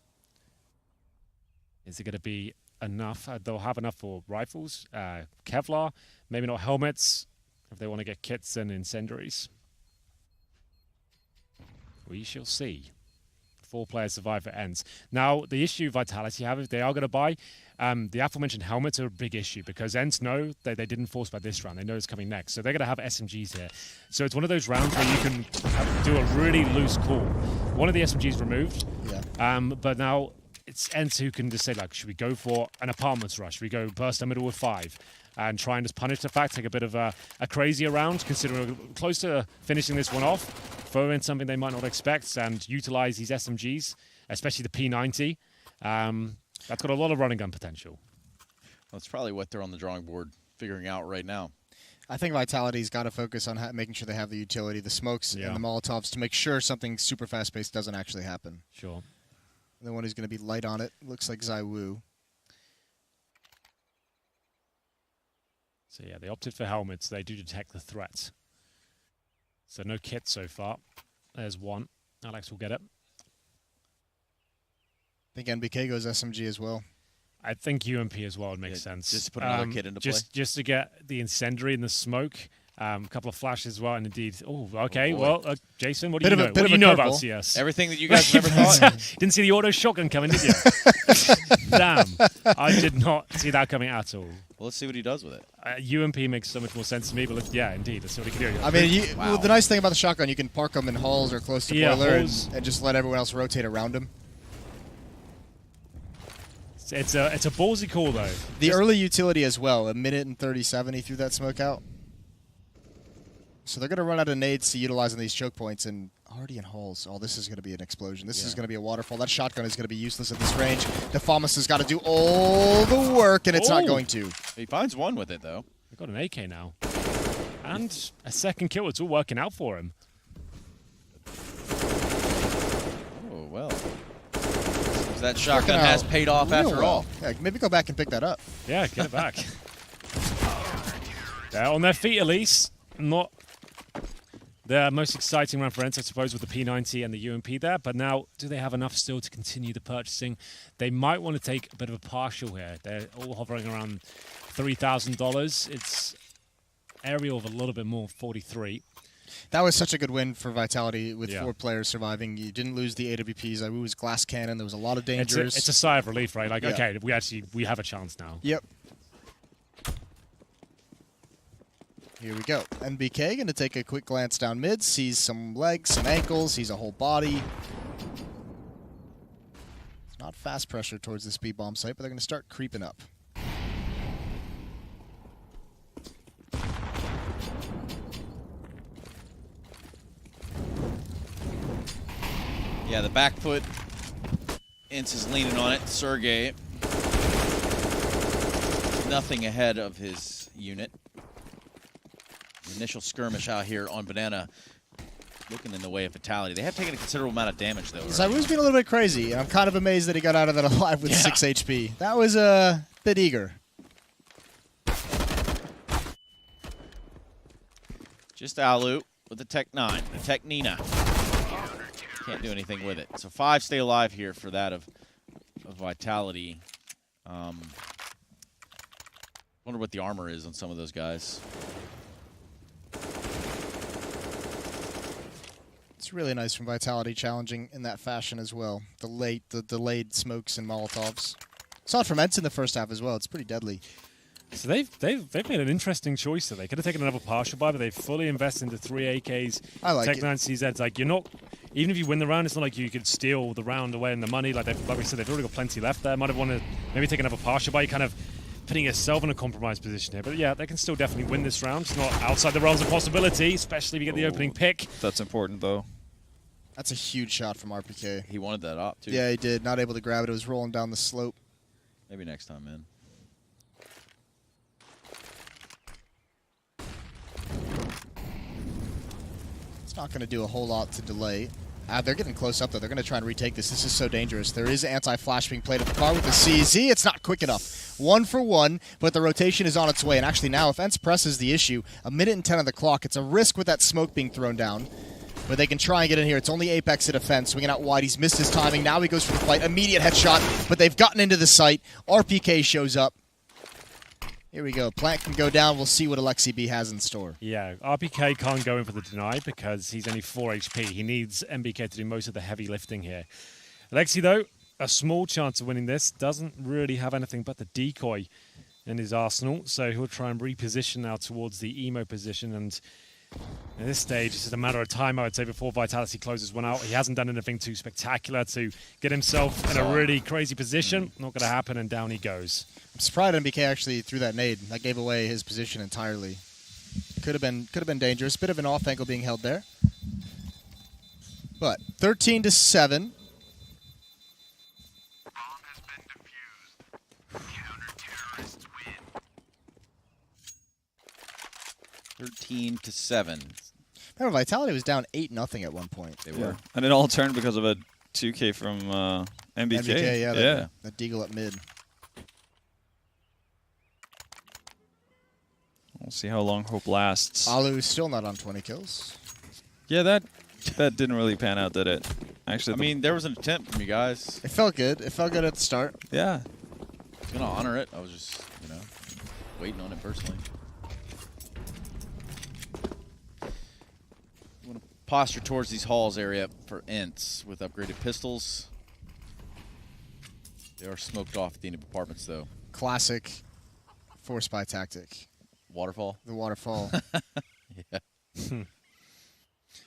Is it going to be enough? They'll have enough for rifles, Kevlar, maybe not helmets, if they want to get kits and incendiaries. We shall see. 4 players survive at ENCE. Now, the issue Vitality have, if they are going to buy, the aforementioned helmets are a big issue because ENCE know that they didn't force by this round. They know it's coming next. So they're going to have SMGs here. So it's one of those rounds where you can do a really loose call. One of the SMGs removed, but now it's ENCE who can just say, like, should we go for an apartments rush? Should we go burst the middle with 5? And try and just punish the fact, take a bit of a crazier round, considering we're close to finishing this one off, throw in something they might not expect, and utilize these SMGs, especially the P90. That's got a lot of running gun potential. That's probably what they're on the drawing board figuring out right now. I think Vitality's got to focus on making sure they have the utility, the smokes, and the Molotovs to make sure something super fast-paced doesn't actually happen. Sure. The one who's going to be light on it looks like Zaiwu. So yeah, they opted for helmets. They do detect the threat. So no kit so far. There's one. Alex will get it. I think NBK goes SMG as well. I think UMP as well would make sense. Just to put another kit into play. Just to get the incendiary and the smoke. A couple of flashes as well, and indeed. Oh, okay. Oh, well, Jason, what do you know? What What do you know about CS? Everything that you guys have ever thought. Didn't see the auto shotgun coming, did you? Damn, I did not see that coming at all. Well, let's see what he does with it. UMP makes so much more sense to me, but yeah, indeed, let's see what he can do. I mean, well, the nice thing about the shotgun, you can park them in halls or close to boiler and just let everyone else rotate around him. It's a ballsy call though. The early utility as well. 1 minute and 37, he threw that smoke out. So they're going to run out of nades to utilize on these choke points, and already in halls. Oh, this is going to be an explosion. This is going to be a waterfall. That shotgun is going to be useless at this range. The Famas has got to do all the work, and it's not going to. He finds one with it, though. We've got an AK now. And a second kill. It's all working out for him. Oh, well. Seems that shotgun has paid off after all. Yeah, maybe go back and pick that up. Yeah, get it back. They're on their feet at least. Not the most exciting round for ENCE, I suppose, with the P90 and the UMP there. But now, do they have enough still to continue the purchasing? They might want to take a bit of a partial here. They're all hovering around $3,000. It's aerial of a little bit more, 43. That was such a good win for Vitality with 4 players surviving. You didn't lose the AWPs. It was glass cannon. There was a lot of dangers. It's a sigh of relief, right? Like, okay, we have a chance now. Yep. Here we go. NBK going to take a quick glance down mid, sees some legs, some ankles, sees a whole body. It's not fast pressure towards the speed bomb site, but they're going to start creeping up. Yeah, the back foot. ENCE is leaning on it. Sergey. Nothing ahead of his unit. The initial skirmish out here on Banana looking in the way of Vitality. They have taken a considerable amount of damage, though. Zaiwu's been a little bit crazy, and I'm kind of amazed that he got out of that alive with 6 HP. That was a bit eager. Just Alu with the Tech 9, the Tech Nina. Can't do anything with it. So 5 stay alive here for that of Vitality. Wonder what the armor is on some of those guys. It's really nice from Vitality challenging in that fashion as well. The delayed smokes and Molotovs. Saw it from ENCE in the first half as well. It's pretty deadly. So they've made an interesting choice. There. They could have taken another partial buy, but they've fully invested into 3 AKs. I like Tech it. 9 CZs. Like you're not, even if you win the round, it's not like you could steal the round away and the money. Like we said, they've already got plenty left there. Might have wanted to maybe take another partial buy. You're kind of putting yourself in a compromised position here. But yeah, they can still definitely win this round. It's not outside the realms of possibility, especially if you get the opening pick. That's important, though. That's a huge shot from RPK. He wanted that op, too. Yeah, he did. Not able to grab it. It was rolling down the slope. Maybe next time, man. It's not going to do a whole lot to delay. They're getting close up, though. They're going to try and retake this. This is so dangerous. There is anti-flash being played at the car with the CZ. It's not quick enough. 1 for 1, but the rotation is on its way. And actually now, if ENCE presses the issue, 1:10 on the clock, it's a risk with that smoke being thrown down. But they can try and get in here. It's only Apex to defense. Swinging out wide. He's missed his timing. Now he goes for the fight. Immediate headshot, but they've gotten into the site. RPK shows up. Here we go. Plant can go down. We'll see what Alexi B has in store. Yeah, RPK can't go in for the deny because he's only 4 HP. He needs MBK to do most of the heavy lifting here. Alexi, though, a small chance of winning this. Doesn't really have anything but the decoy in his arsenal, so he'll try and reposition now towards the emo position. And at this stage, it's just a matter of time, I would say, before Vitality closes one out. He hasn't done anything too spectacular to get himself in a really crazy position. Not going to happen, and down he goes. I'm surprised MBK actually threw that nade. That gave away his position entirely. Could have been dangerous. Bit of an off angle being held there. But 13-7. 13-7. Remember, Vitality was down 8-0 at one point. They were. And it all turned because of a 2K from MBK. MBK, yeah. That deagle up mid. We'll see how long hope lasts. Alu is still not on 20 kills. Yeah, that didn't really pan out, did it? Actually, I mean, there was an attempt from you guys. It felt good. It felt good at the start. yeah. I was going to honor it. I was just, waiting on it personally. You want to posture towards these halls area for ENCE with upgraded pistols. They are smoked off at the end of apartments, though. Classic force spy tactic. Waterfall. The waterfall. Yeah.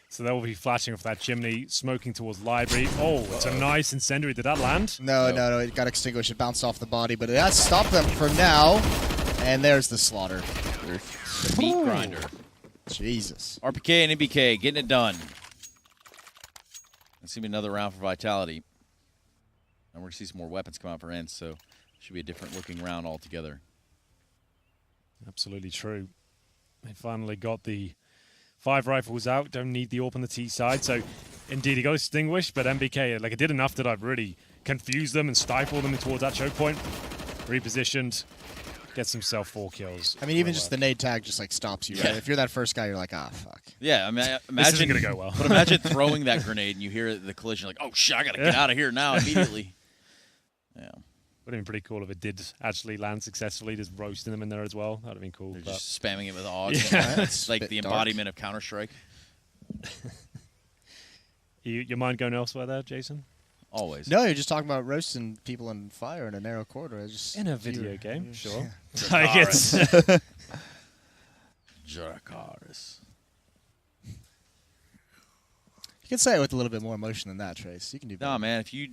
So they will be flashing off that chimney, smoking towards library. Oh, it's a nice incendiary. Did that land? No, it got extinguished. It bounced off the body, but it has stopped them for now. And there's the slaughter. The meat grinder. Jesus. RPK and NBK getting it done. It's going to be another round for Vitality. And we're going to see some more weapons come out for ENCE, so it should be a different looking round altogether. Absolutely true. They finally got the 5 rifles out. Don't need the AWP on the T side. So, indeed, he got extinguished, but MBK, it did enough that I've really confused them and stifled them towards that choke point. Repositioned. Gets himself 4 kills. I mean, even just the nade tag just stops you, right? Yeah. If you're that first guy, you're like, fuck. Yeah, I mean, This imagine isn't going to go well. But imagine throwing that grenade and you hear the collision, like, oh shit, I gotta get out of here now immediately. Yeah. Would have been pretty cool if it did actually land successfully, just roasting them in there as well. That would have been cool. They're But just spamming it with odds. Yeah. It's like the embodiment of Counter-Strike. your mind going elsewhere there, Jason? Always. No, you're just talking about roasting people in fire in a narrow corridor. In a video game, sure. Yeah. Like it's Dracarys. You can say it with a little bit more emotion than that, Trace. You can do better. Nah, man, if you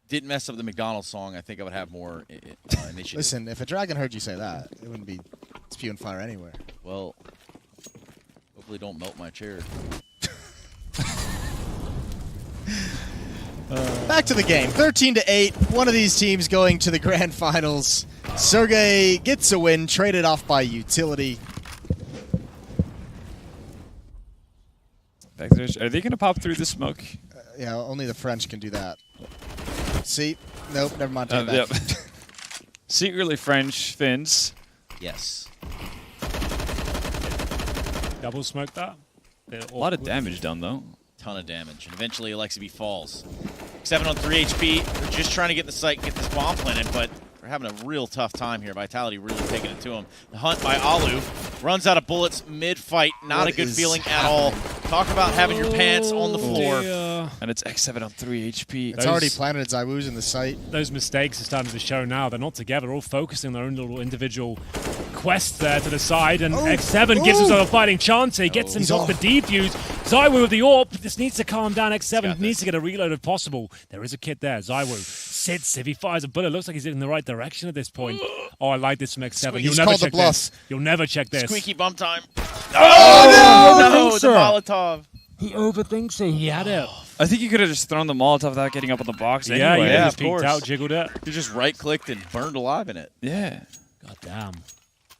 didn't mess up the McDonald's song, I think I would have more initiative. Listen, if a dragon heard you say that, it wouldn't be spewing fire anywhere. Well, hopefully don't melt my chair. Back to the game. 13-8. One of these teams going to the grand finals. Sergey gets a win, traded off by utility. Are they going to pop through the smoke? Yeah, only the French can do that. See? Nope, never mind. Take it back. Yep. Secretly French Finns. Yes. double smoke that. A lot of damage done, though. Ton of damage. And eventually Alexibi falls. 7 on 3 HP. They're just trying to get in the site and get this bomb planted, but they're having a real tough time here. Vitality really taking it to them. The hunt by Alu runs out of bullets mid-fight. Not What a good is feeling at all. Talk about having your pants on the floor. And it's X7 on 3 HP. It's already planted Zywoo's in the site. Those mistakes are starting to show now. They're not together, all focusing on their own little individual quests there to the side. And X7 gives himself a fighting chance. He gets himself the defuse. Zywoo with the AWP. This needs to calm down. X7 needs to get a reload if possible. There is a kit there. Zywoo sits. If he fires a bullet, looks like he's in the right direction at this point. Oh, I like this from X7. He's called the bluff. You'll never check this. Squeaky bump time. Oh, No, the Molotov. He overthinks it. He had it. I think you could have just thrown the Molotov without getting up on the box Yeah, anyway. yeah, of just peeked course. out, jiggled it. He just right-clicked and burned alive in it. Yeah. God damn.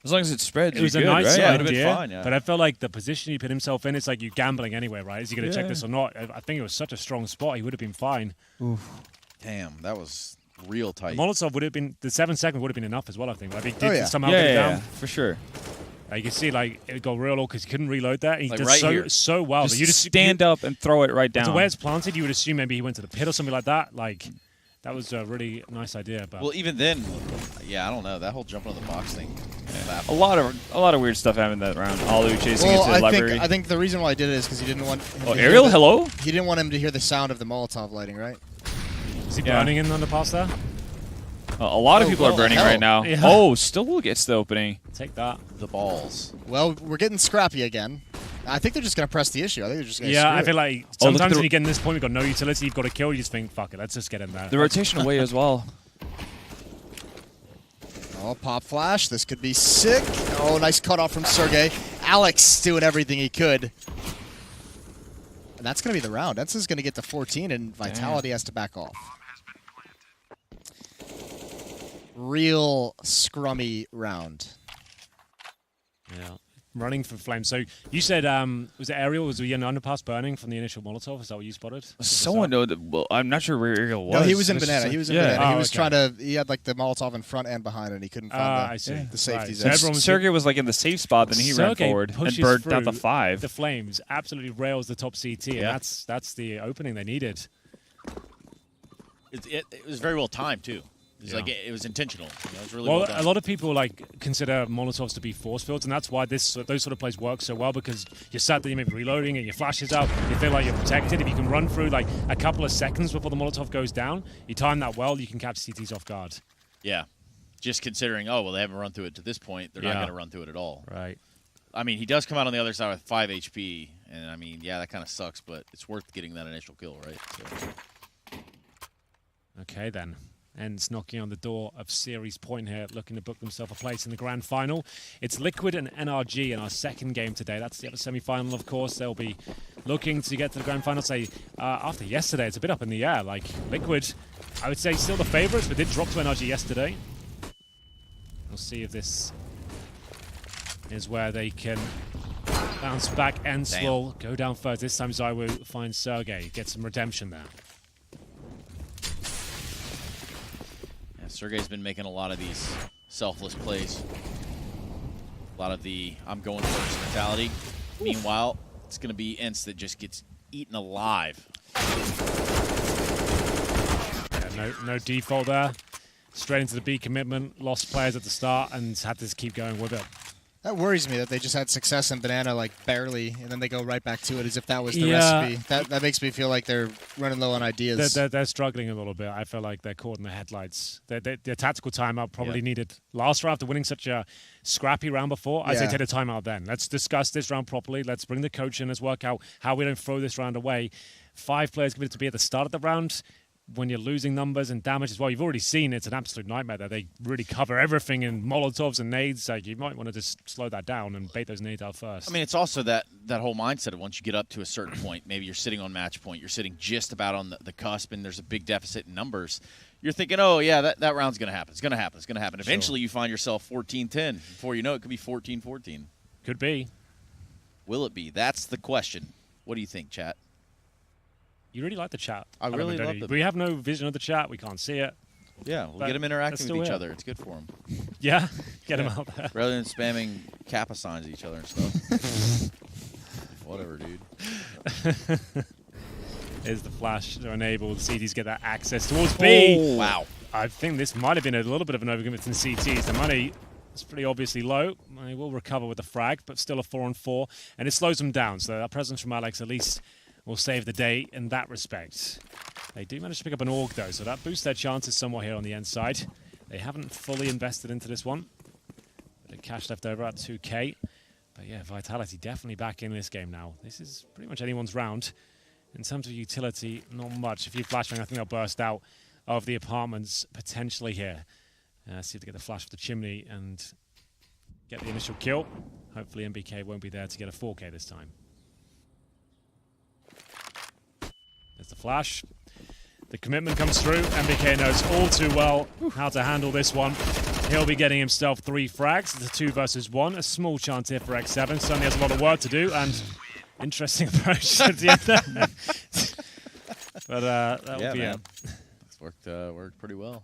As long as it spreads, It was you're a good, nice right? Yeah, it'd have been idea, fine, yeah. but I felt like the position he put himself in, it's like you gambling anyway, right? Is he going to check this or not? I think it was such a strong spot, he would have been fine. Damn, that was real tight. Molotov would have been, the 7 seconds would have been enough as well, I think. Like, he did yeah. somehow get it down. For sure. You can see, like, it got real low because he couldn't reload that. He Like did right here. so well. Just But you just stand up and throw it right down. The way it's planted, you would assume maybe he went to the pit or something like that. Like, that was a really nice idea. But Well, even then, yeah, I don't know. That whole jumping on the box thing. A lot of weird stuff happened that round. Alu chasing Well, into the library. I think the reason why I did it is because he didn't want him to hear Ariel, the- hello? He didn't want him to hear the sound of the Molotov lighting, right? is he Yeah. burning in on the pass there? A lot of Oh, people are well, burning hell. right now. Yeah. Oh, still gets the opening. Take that. The balls. Well, we're getting scrappy again. I think they're just going to press the issue. I think they're just going to Yeah, I feel like Oh, look at sometimes the- when you get in this point, we've got no utility, you've got to kill, you just think, fuck it, let's just get in there. The rotation away as well. Oh, pop flash. This could be sick. Oh, nice cutoff from Sergey. Alex doing everything he could. And that's going to be the round. ENCE is going to get to 14, and Vitality has to back off. Real scrummy round. Yeah. Running for flames. So you said, was it Ariel? Was the underpass burning from the initial Molotov? Is that what you spotted? Someone know that. Well, I'm not sure where Ariel was. No, he was in It's just Banana. like- He was in yeah. Banana. He Oh, was okay. trying to. He had like the Molotov in front and behind, and he couldn't find I see. the safety Right. zone. So everyone was Sergey was like in the safe spot, then he ran Sergey forward and pushes burnt out the through 5. The flames absolutely rails the top CT, and Yeah. that's the opening they needed. It was very well timed, too. It was Yeah. like it was intentional. You know, it was really Well, well done. a lot of people like consider Molotovs to be force fields, and that's why those sort of plays work so well, because you're sat there, you may be reloading, and your flash is out. You feel like you're protected. If you can run through like a couple of seconds before the Molotov goes down, you time that well, you can catch CTs off guard. Yeah. Just considering, oh, well, they haven't run through it to this point. They're not Yeah. going to run through it at all. Right. I mean, he does come out on the other side with 5 HP, and I mean, yeah, that kind of sucks, but it's worth getting that initial kill, right? So. Okay, then. ENCE knocking on the door of Series Point here, looking to book themselves a place in the grand final. It's Liquid and NRG in our second game today. That's the other semi-final, of course. They'll be looking to get to the grand final. Say, after yesterday, it's a bit up in the air. Like, Liquid, I would say still the favourites, but did drop to NRG yesterday. We'll see if this is where they can bounce back. ENCE will go down first. This time Zywoo finds Sergey, get some redemption there. Sergey's been making a lot of these selfless plays. A lot of the I'm going first mentality. Meanwhile, it's going to be ENCE that just gets eaten alive. Yeah, no default there. Straight into the B commitment. Lost players at the start and had to keep going with it. That worries me that they just had success in Banana, like barely, and then they go right back to it as if that was the Yeah. recipe. That makes me feel like they're running low on ideas. They're struggling a little bit. I feel like they're caught in the headlights. Their tactical timeout probably needed last round after winning such a scrappy round before. I say Yeah. take a timeout then. Let's discuss this round properly. Let's bring the coach in. Let's work out how we don't throw this round away. 5 players committed to be at the start of the round. When you're losing numbers and damage as well, you've already seen it's an absolute nightmare there. They really cover everything in Molotovs and nades. Like, you might want to just slow that down and bait those nades out first. I mean, it's also that whole mindset of once you get up to a certain point, maybe you're sitting on match point, you're sitting just about on the cusp, and there's a big deficit in numbers. You're thinking, oh, yeah, that round's going to happen. It's going to happen. It's going to happen. Eventually, you find yourself 14-10. Before you know it, could be 14-14. Could be. Will it be? That's the question. What do you think, chat? You really like the chat. I really don't love you? it. We have no vision of the chat. We can't see it. Yeah, we'll But get them that's interacting still with each it. other. It's good for them. Yeah, get them out there. Rather than spamming Kappa signs at each other and stuff. whatever, dude. Is the flash to enable the CTs get that access towards B. Oh, wow. I think this might have been a little bit of an overcommit in CTs. The money is pretty obviously low. They will recover with the frag, but still a 4-on-4, and it slows them down. So that presence from Alex at least will save the day in that respect. They do manage to pick up an AUG though, so that boosts their chances somewhat here on the end side. They haven't fully invested into this one. Bit of cash left over at 2K. But yeah, Vitality definitely back in this game now. This is pretty much anyone's round. In terms of utility, not much. If you flashbang, I think they'll burst out of the apartments potentially here. See if they get the flash for the chimney and get the initial kill. Hopefully MBK won't be there to get a 4K this time. There's the flash. The commitment comes through. MBK knows all too well how to handle this one. He'll be getting himself 3 frags. It's a 2 versus 1. A small chance here for X7. Certainly has a lot of work to do, and interesting approach at the end there. But that will be it. It's worked pretty well.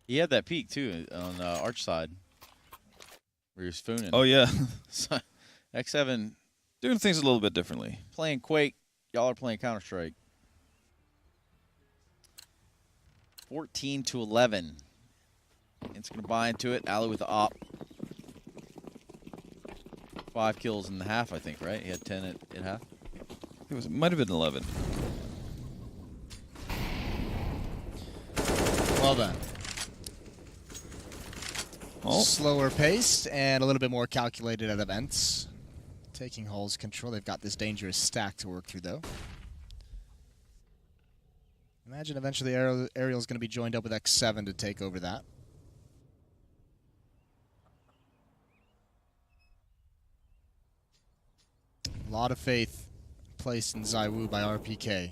He had that peak too on Arch side, where he was spooning. Oh yeah, So, X7 doing things a little bit differently. playing Quake. Y'all are playing Counter-Strike. 14-11. It's gonna buy into it. Ali with the op. 5 kills in the half, I think, right? He had 10 at half. It might have been 11. Well done. Oh. Slower paced and a little bit more calculated at events. Taking Hull's control. They've got this dangerous stack to work through, though. Imagine eventually Ariel's going to be joined up with X7 to take over that. A lot of faith placed in ZywOo by RPK.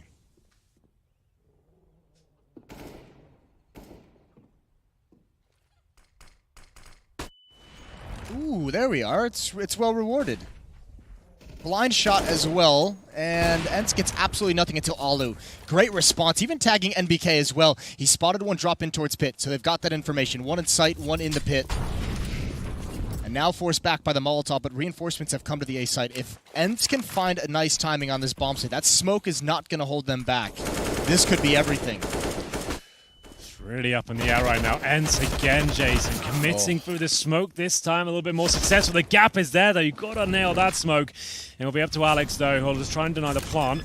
Ooh, there we are. It's well rewarded. Blind shot as well, and ENCE gets absolutely nothing until Alu. Great response, even tagging NBK as well. He spotted one drop in towards pit, so they've got that information. One in sight, one in the pit. And now forced back by the Molotov, but reinforcements have come to the A site. If ENCE can find a nice timing on this bomb site, that smoke is not going to hold them back. This could be everything. Really up in the air right now. ENCE again, Jason, committing through the smoke this time. A little bit more successful. The gap is there, though. You've got to nail that smoke. And it'll be up to Alex, though, who'll just try and deny the plant.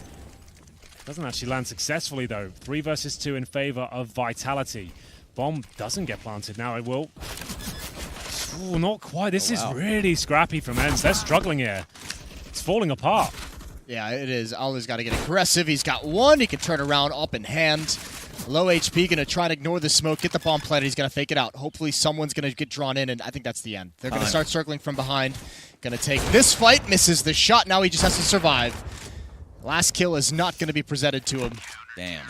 Doesn't actually land successfully, though. 3 versus 2 in favor of Vitality. Bomb doesn't get planted. Now it will. Ooh, not quite. This is really scrappy from ENCE. They're struggling here. It's falling apart. Yeah, it is. Alu's got to get aggressive. He's got one. He can turn around up in hand. Low HP, going to try and ignore the smoke, get the bomb planted. He's going to fake it out. Hopefully someone's going to get drawn in, and I think that's the end. They're going to start circling from behind. Going to take this fight, misses the shot. Now he just has to survive. Last kill is not going to be presented to him. Damn.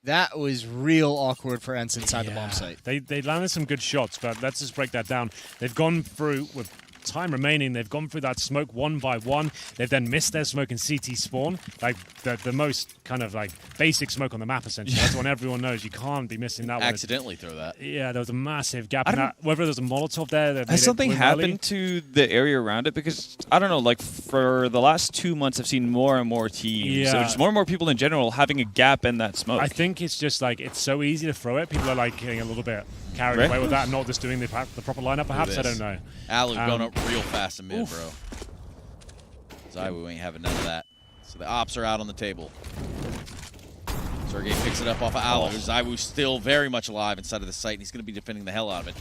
That was real awkward for ENCE inside the bomb site. They landed some good shots, but let's just break that down. They've gone through with time remaining. They've gone through that smoke one by one. They've then missed their smoke in CT spawn, like the most kind of like basic smoke on the map, essentially. That's one everyone knows. You can't be missing that one. Accidentally throw that. Yeah, there was a massive gap in that. Whether there's a Molotov there. Has something happened to the area around it? Because, I don't know, like for the last 2 months, I've seen more and more teams. So just more and more people in general having a gap in that smoke. I think it's just like, it's so easy to throw it. People are like getting a little bit carried away with that and not just doing the proper lineup, perhaps. I don't know. Alu going up real fast in mid, bro. ZywOo ain't having none of that. So the ops are out on the table. Sergey picks it up off of Alu. ZywOo's still very much alive inside of the site, and he's going to be defending the hell out of it.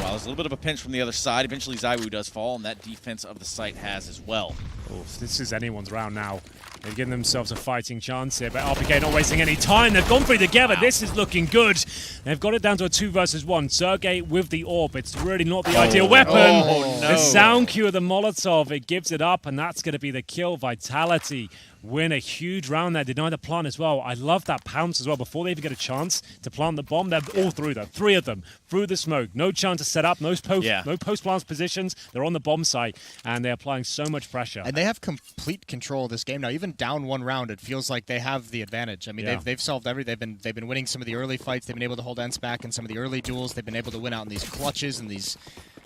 Well, there's a little bit of a pinch from the other side. Eventually, ZywOo does fall, and that defense of the site has as well. Oof, this is anyone's round now. They've given themselves a fighting chance here, but RPK not wasting any time. They've gone through together. This is looking good. They've got it down to a 2 versus 1. Sergey with the AWP. It's really not the ideal weapon. Oh, no. The sound cue of the Molotov. It gives it up, and that's going to be the kill. Vitality win a huge round there. Deny the plant as well. I love that pounce as well. Before they even get a chance to plant the bomb, they're all through there. 3 of them through the smoke. No chance to set up. No post-plant positions. They're on the bomb site, and they're applying so much pressure. And they have complete control of this game now. Even down 1 round, it feels like they have the advantage. I mean, they've solved everything. They've been winning some of the early fights. They've been able to hold ENCE back in some of the early duels. They've been able to win out in these clutches and these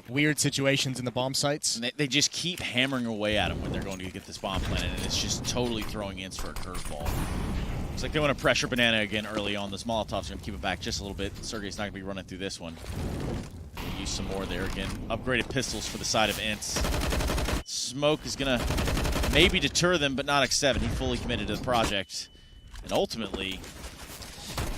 weird situations in the bomb sites. And they just keep hammering away at him when they're going to get this bomb planted, and it's just totally throwing ENCE for a curveball. It's like they want to pressure Banana again early on. This Molotov's going to keep it back just a little bit. Sergey's not going to be running through this one. We'll use some more there again. Upgraded pistols for the side of ENCE. Smoke is going to maybe deter them, but not X7. He fully committed to the project. And ultimately,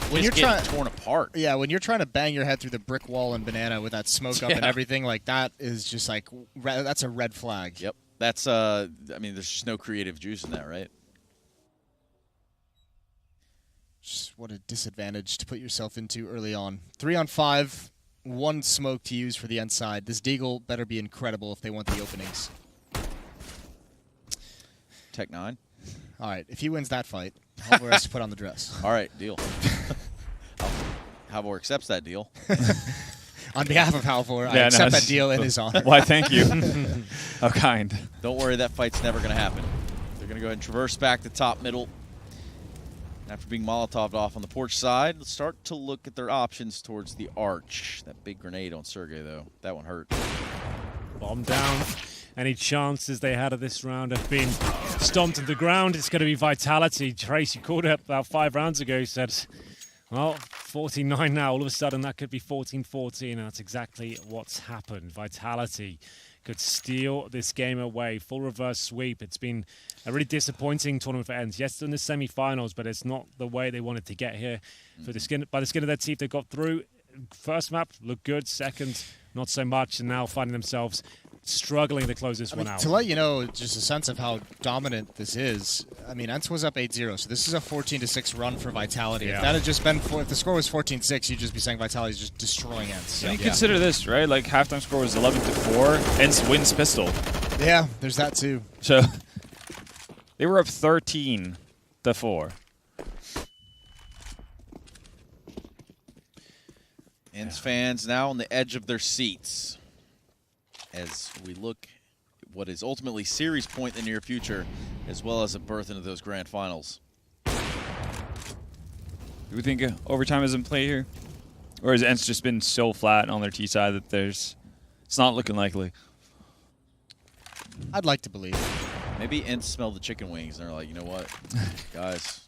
when you're getting torn apart. Yeah, when you're trying to bang your head through the brick wall in Banana with that smoke up and everything, like that is just like, that's a red flag. Yep. That's, I mean, there's just no creative juice in that, right? Just what a disadvantage to put yourself into early on. 3 on 5, 1 smoke to use for the end side. This Deagle better be incredible if they want the openings. Tech 9. All right, if he wins that fight, Halvor has to put on the dress. All right, deal. Halvor accepts that deal. On behalf of Halvor, I accept that deal in his honor. Why, thank you. How kind. Don't worry, that fight's never going to happen. They're going to go ahead and traverse back to top middle. After being Molotov'd off on the porch side, let's start to look at their options towards the arch. That big grenade on Sergey, though. That one hurt. Bomb down. Any chances they had of this round have been stomped to the ground. It's going to be Vitality. Trace, you called it about 5 rounds ago. You said, well, 14-9 now. All of a sudden, that could be 14-14. And that's exactly what's happened. Vitality could steal this game away. Full reverse sweep. It's been a really disappointing tournament for ENCE. Yes, in the semi-finals, but it's not the way they wanted to get here. For the skin, by the skin of their teeth, they got through. First map looked good. Second, not so much. And now finding themselves struggling to close this one out. To let you know, just a sense of how dominant this is, I mean, ENCE was up 8-0, so this is a 14-6 run for Vitality. Yeah. If that had just been, if the score was 14-6, you'd just be saying Vitality's just destroying ENCE. Yeah. Consider this, right? Like, halftime score was 11-4. ENCE wins pistol. Yeah, there's that too. So, they were up 13-4. ENCE fans now on the edge of their seats as we look at what is ultimately series point in the near future, as well as a berth into those grand finals. Do we think overtime is in play here? Or has ENCE just been so flat on their T side that it's not looking likely? I'd like to believe. Maybe ENCE smelled the chicken wings and they're like, you know what, guys,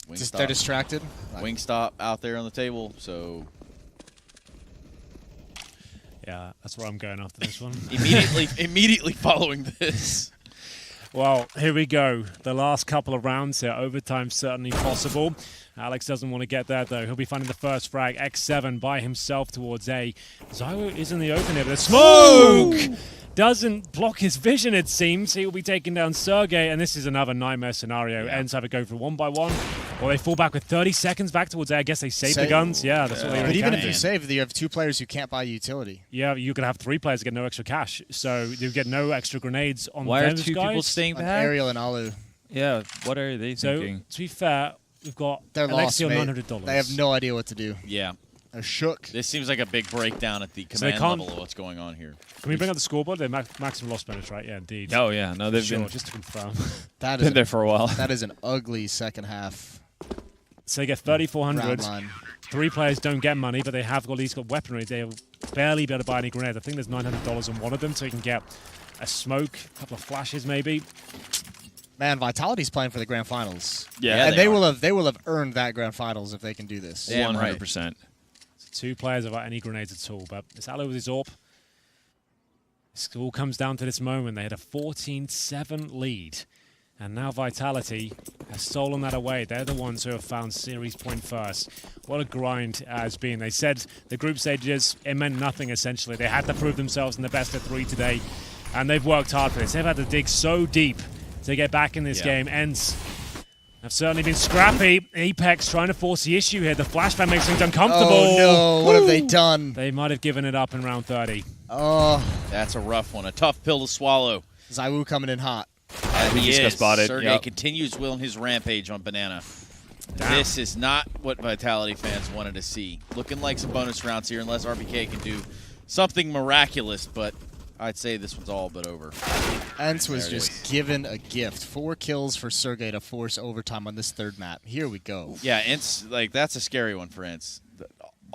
They're distracted. Wingstop out there on the table, so... Yeah, that's where I'm going after this one. immediately following this. Well, here we go. The last couple of rounds here. Overtime certainly possible. Alex doesn't want to get there, though. He'll be finding the first frag. X7 by himself towards A. Zywo is in the open here, but the smoke doesn't block his vision, it seems. He will be taking down Sergey, and this is another nightmare scenario. ENCE have to go for 1 by 1, or they fall back with 30 seconds back towards A. I guess they save the guns. Yeah, that's what they But really even can if do. you save, you have 2 players who can't buy utility. Yeah, you could have 3 players get no extra cash, so you get no extra grenades on Why are those 2 guys. people staying On back? Ariel and Alu. Yeah, what are they So, thinking? to be fair, we've got They're lost, Alexi on mate. $900. They have no idea what to do. Yeah. They're shook. This seems like a big breakdown at the command level of what's going on here. Can we bring up the scoreboard? They're maximum loss bonus, right? Yeah, indeed. Oh, yeah. No, they've Sure, been just to confirm. That been is there for a while. that is an ugly second half. So they get 3,400. Round line. 3 players don't get money, but they have at least got weaponry. They'll barely be able to buy any grenades. I think there's $900 on one of them, so you can get a smoke, a couple of flashes maybe. Man, Vitality's playing for the grand finals. Yeah, and they will have earned that grand finals if they can do this. Yeah. Damn right. 100%. So 2 players without any grenades at all, but it's Aloe with his AWP. This all comes down to this moment. They had a 14-7 lead, and now Vitality has stolen that away. They're the ones who have found series point first. What a grind it has been. They said the group stages, it meant nothing essentially. They had to prove themselves in the best of 3 today, and they've worked hard for this. They've had to dig so deep to get back in this game. ENCE have certainly been scrappy. Apex trying to force the issue here. The flashbang makes things uncomfortable. Oh no, what have they done? They might have given it up in round 30. Oh, That's a rough one. A tough pill to swallow. Zywu coming in hot. We He just got is. spotted. Sergey Yep. continues willing his rampage on Banana. Damn. This is not what Vitality fans wanted to see. Looking like some bonus rounds here, unless RBK can do something miraculous, but I'd say this one's all but over. ENCE was There it just given a gift. 4 kills for Sergey to force overtime on this 3rd map. Here we go. Yeah, ENCE, like, that's a scary one for ENCE.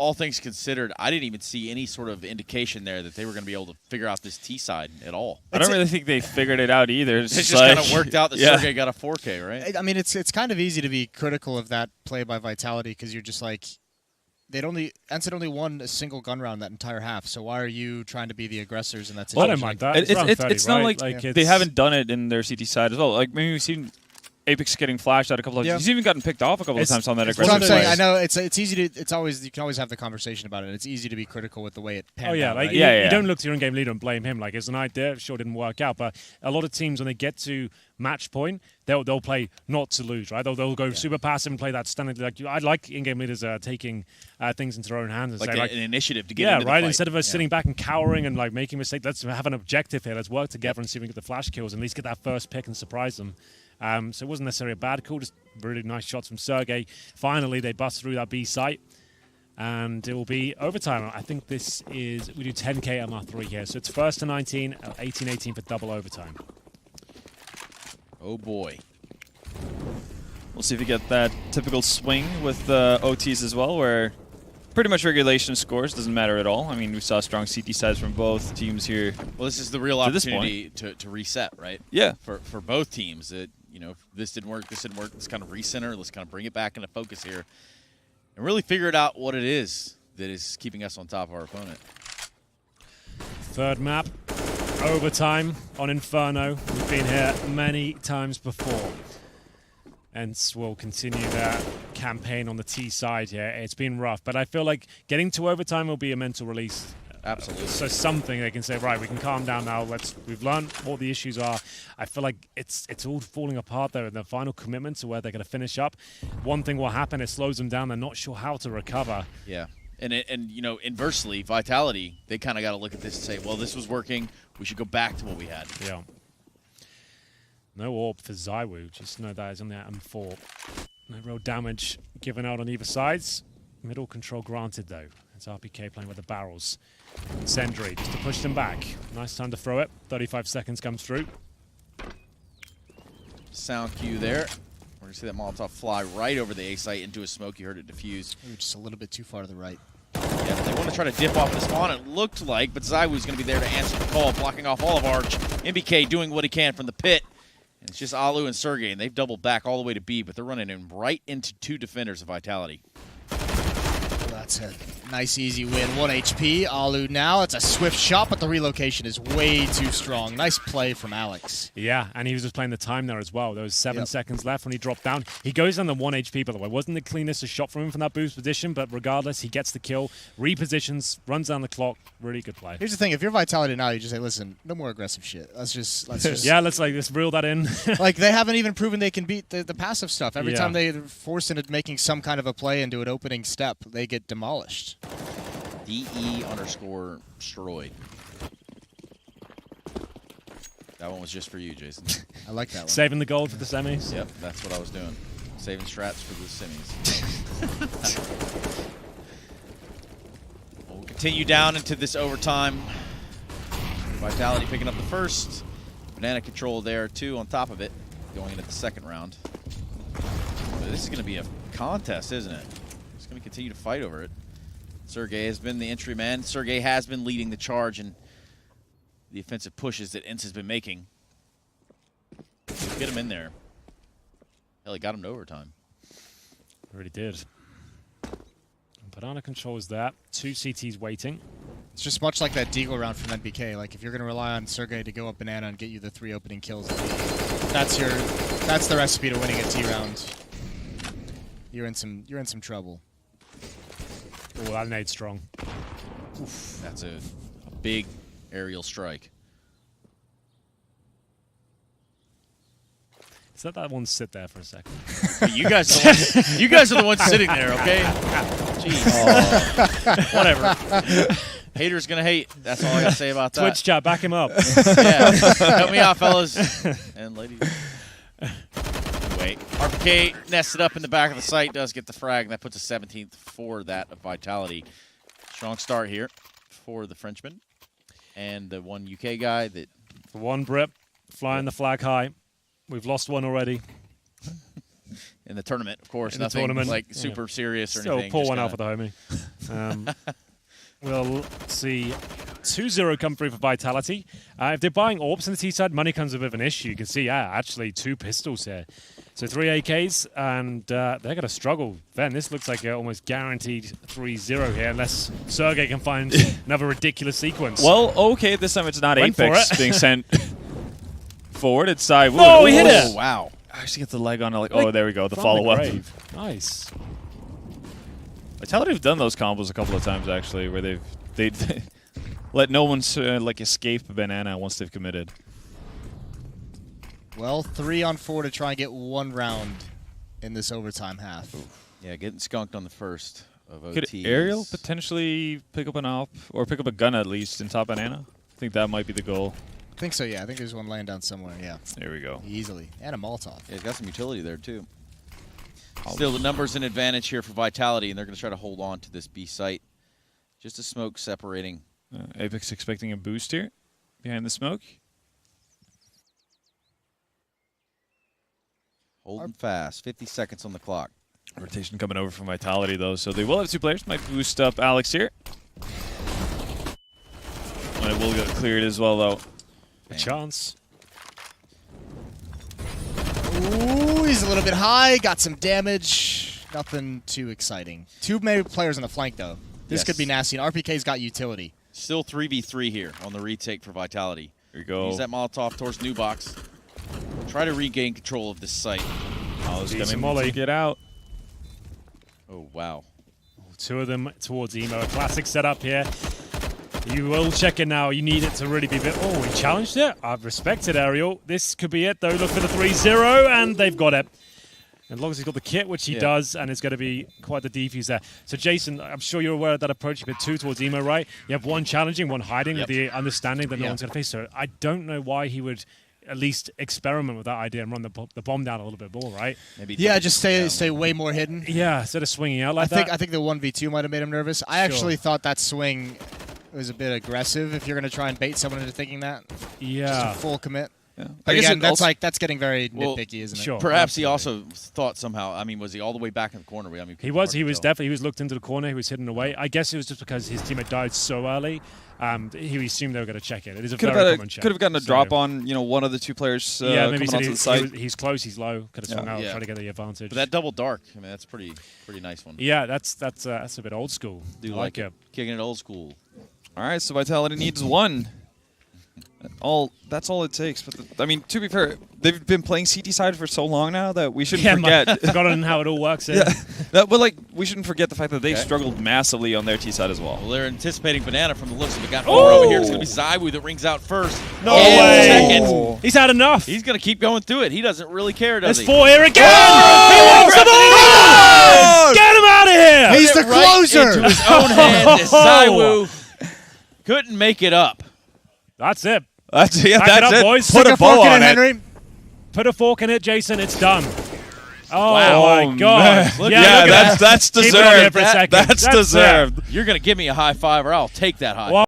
all things considered, I didn't even see any sort of indication there that they were going to be able to figure out this T side at all. I don't really think they figured it out either. It's just kind of worked out that Sergey got a 4K, right? I mean, it's kind of easy to be critical of that play by Vitality because you're just like, ENCE had only won a single gun round that entire half. So why are you trying to be the aggressors in that Well, I situation? don't mind that. It's not like it's, they haven't done it in their CT side as well. Like maybe we've seen Apex getting flashed out a couple of times. He's even gotten picked off a couple of times on that aggressive That's what I'm saying. play. I know it's easy to. It's always you can always have the conversation about it. It's easy to be critical with the way it panned out. Like right? you don't look to your in-game leader and blame him. Like it's an idea, sure didn't work out, but a lot of teams when they get to match point, they'll play not to lose, right? They'll go super passive and play that standard. Like I like in-game leaders taking things into their own hands and Like say an initiative to get into the right. fight. Instead of us sitting back and cowering and like making mistakes, let's have an objective here. Let's work together and see if we can get the flash kills and at least get that first pick and surprise them. So it wasn't necessarily a bad call, just really nice shots from Sergey. Finally, they bust through that B site, and it will be overtime. I think this is, we do 10K MR3 here, so it's first to 19, 18-18 for double overtime. Oh boy. We'll see if we get that typical swing with OTs as well, where pretty much regulation scores, doesn't matter at all. I mean, we saw strong CT sides from both teams here. Well, this is the real opportunity to reset, right? Yeah. For both teams. If this didn't work, let's kind of recenter, let's kind of bring it back into focus here and really figure it out what it is that is keeping us on top of our opponent. Third map, overtime on Inferno. We've been here many times before. ENCE will continue their campaign on the T side here. It's been rough, but I feel like getting to overtime will be a mental release. Absolutely. So something they can say, right, we can calm down now. We've learned what the issues are. I feel like it's all falling apart there in the final commitment to where they're going to finish up. One thing will happen, it slows them down. They're not sure how to recover. Yeah. And inversely, Vitality, they kind of got to look at this and say, well, this was working. We should go back to what we had. Yeah. No orb for Zywoo. Just know that is on the M4. No real damage given out on either sides. Middle control granted, though. It's RPK playing with the barrels. Sendry just to push them back. Nice time to throw it. 35 seconds comes through. Sound cue there. We're going to see that Molotov fly right over the A site into a smoke. You heard it diffuse. Ooh, just a little bit too far to the right. Yeah, they want to try to dip off the spawn, it looked like, but Zywoo's going to be there to answer the call, blocking off all of Arch. MBK doing what he can from the pit. And it's just Alu and Sergey, and they've doubled back all the way to B, but they're running in right into two defenders of Vitality. That's a nice, easy win. 1 HP. Alu now. It's a swift shot, but the relocation is way too strong. Nice play from Alex. Yeah, and he was just playing the time there as well. There was 7 seconds left when he dropped down. He goes down to 1 HP, by the way. Wasn't the cleanest shot from him from that boost position, but regardless, he gets the kill, repositions, runs down the clock. Really good play. Here's the thing. If you're Vitality now, you just say, listen, no more aggressive shit. Let's just yeah, let's reel that in. Like, they haven't even proven they can beat the passive stuff. Every Yeah. time they force into making some kind of a play into an opening step, they get demolished. DE_steroid. That one was just for you, Jason. I like that one. Saving the gold for the semis. Yep, that's what I was doing. Saving strats for the semis. We'll continue down into this overtime. Vitality picking up the first. Banana control there, too, on top of it, going into the second round. But this is going to be a contest, isn't it? It's going to continue to fight over it. Sergey has been the entry man. Sergey has been leading the charge in the offensive pushes that ENCE has been making. Get him in there. Hell, he got him to overtime. Really did. Banana controls that. 2 CTs waiting. It's just much like that Deagle round from NBK. Like, if you're going to rely on Sergey to go up Banana and get you the 3 opening kills, that's the recipe to winning a T round. You're in some trouble. Oh, that nade's strong. Oof, that's a big aerial strike. Just let that one sit there for a second. You guys are the ones sitting there, okay? Jeez. Whatever. Haters gonna hate. That's all I gotta say about that. Twitch chat, back him up. Yeah. Help me out, fellas. And ladies. Anyway, RPK nested up in the back of the site, does get the frag, and that puts a 17th for that of Vitality. Strong start here for the Frenchman. And the one UK guy that... For one Brit, flying the flag high. We've lost one already. In the tournament, of course. In the Nothing tournament, like super serious or Still anything. pull just one out kinda for the homie. We'll see 2-0 come through for Vitality. If they're buying AWPs on the T side, money comes a bit of an issue. You can see, actually 2 pistols here. So 3 AKs, and they're going to struggle. Then this looks like an almost guaranteed 3-0 here, unless Sergey can find another ridiculous sequence. Well, okay, this time it's not Went for Apex it. being sent forward. It's Sai. Oh, he hit it! Wow. I actually get the leg on it. Like, oh, there we go. The From follow-up. grave. Nice. Vitality have done those combos a couple of times, actually, where they let no one like escape a banana once they've committed. Well, 3 on 4 to try and get 1 round in this overtime half. Yeah, getting skunked on the first of OTs. Could Ariel potentially pick up an AWP, or pick up a gun at least in top banana? I think that might be the goal. I think so, yeah. I think there's one laying down somewhere, yeah. There we go. Easily. And a Molotov. Yeah, he's got some utility there, too. Still, the numbers an advantage here for Vitality, and they're going to try to hold on to this B site. Just a smoke separating. Apex expecting a boost here behind the smoke. Holding fast. 50 seconds on the clock. Rotation coming over from Vitality, though, so they will have 2 players. Might boost up Alex here. And it will get cleared as well, though. A chance. Ooh, he's a little bit high. Got some damage. Nothing too exciting. 2 maybe players on the flank, though. This could be nasty. And RPK's got utility. Still 3v3 here on the retake for Vitality. Here we go. Use that Molotov towards New Box. Try to regain control of this site. Alice Easy coming molly. to get out. Oh, wow. 2 of them towards Emo. A classic setup here. You will check it now. You need it to really be bit. Oh, he challenged it. I've respected Ariel. This could be it, though. Look for the 3-0, and they've got it. As long as he's got the kit, which he does, and it's going to be quite the defuse there. So, Jason, I'm sure you're aware of that approach. You put 2 towards Emo, right? You have 1 challenging, 1 hiding, with the understanding that no one's going to face. So I don't know why he would at least experiment with that idea and run the bomb down a little bit more, right? Maybe Just stay way more hidden. Yeah, instead of swinging out like that. I think the 1v2 might have made him nervous. I actually thought that swing was a bit aggressive if you're going to try and bait someone into thinking that. Yeah. Just a full commit. Yeah. But I guess again, that's getting very Well, nitpicky, isn't it? sure. Perhaps he also thought somehow, I mean, was he all the way back in the corner? I mean, He was looked into the corner. He was hidden away. I guess it was just because his teammate died so early. He assumed they were going to check it. It is a very common check. Could have gotten a drop on, one of the 2 players maybe coming he said onto the site. he's close, he's low. Could have swung out, Yeah. try to get the advantage. But that double dark, I mean, that's pretty nice one. Yeah, that's a bit old school. Do I like it. Kicking it old school. All right, so Vitality needs 1. That's all it takes. But I mean, to be fair, they've been playing CT side for so long now that we shouldn't forget. Forgotten how it all works. But we shouldn't forget the fact that they've struggled massively on their T side as well. Well, they're anticipating banana from the looks of it. Got 4 over here. It's going to be Zywoo that rings out first. No And way! second. He's had enough. He's going to keep going through it. He doesn't really care, does There's he? 4 here again. He wants the ball. Get him out of here. He's the Right closer. into his own hands as Zywoo couldn't make it up. That's it. That's Back it up, it. boys. Put Stick a bow fork in on it, it. Henry. Put a fork in it, Jason. It's done. Oh Wow. my God! Man. Yeah, look at that. that's Keep it on here deserved. for a second. That's That's deserved. You're going to give me a high five, or I'll take that high Well,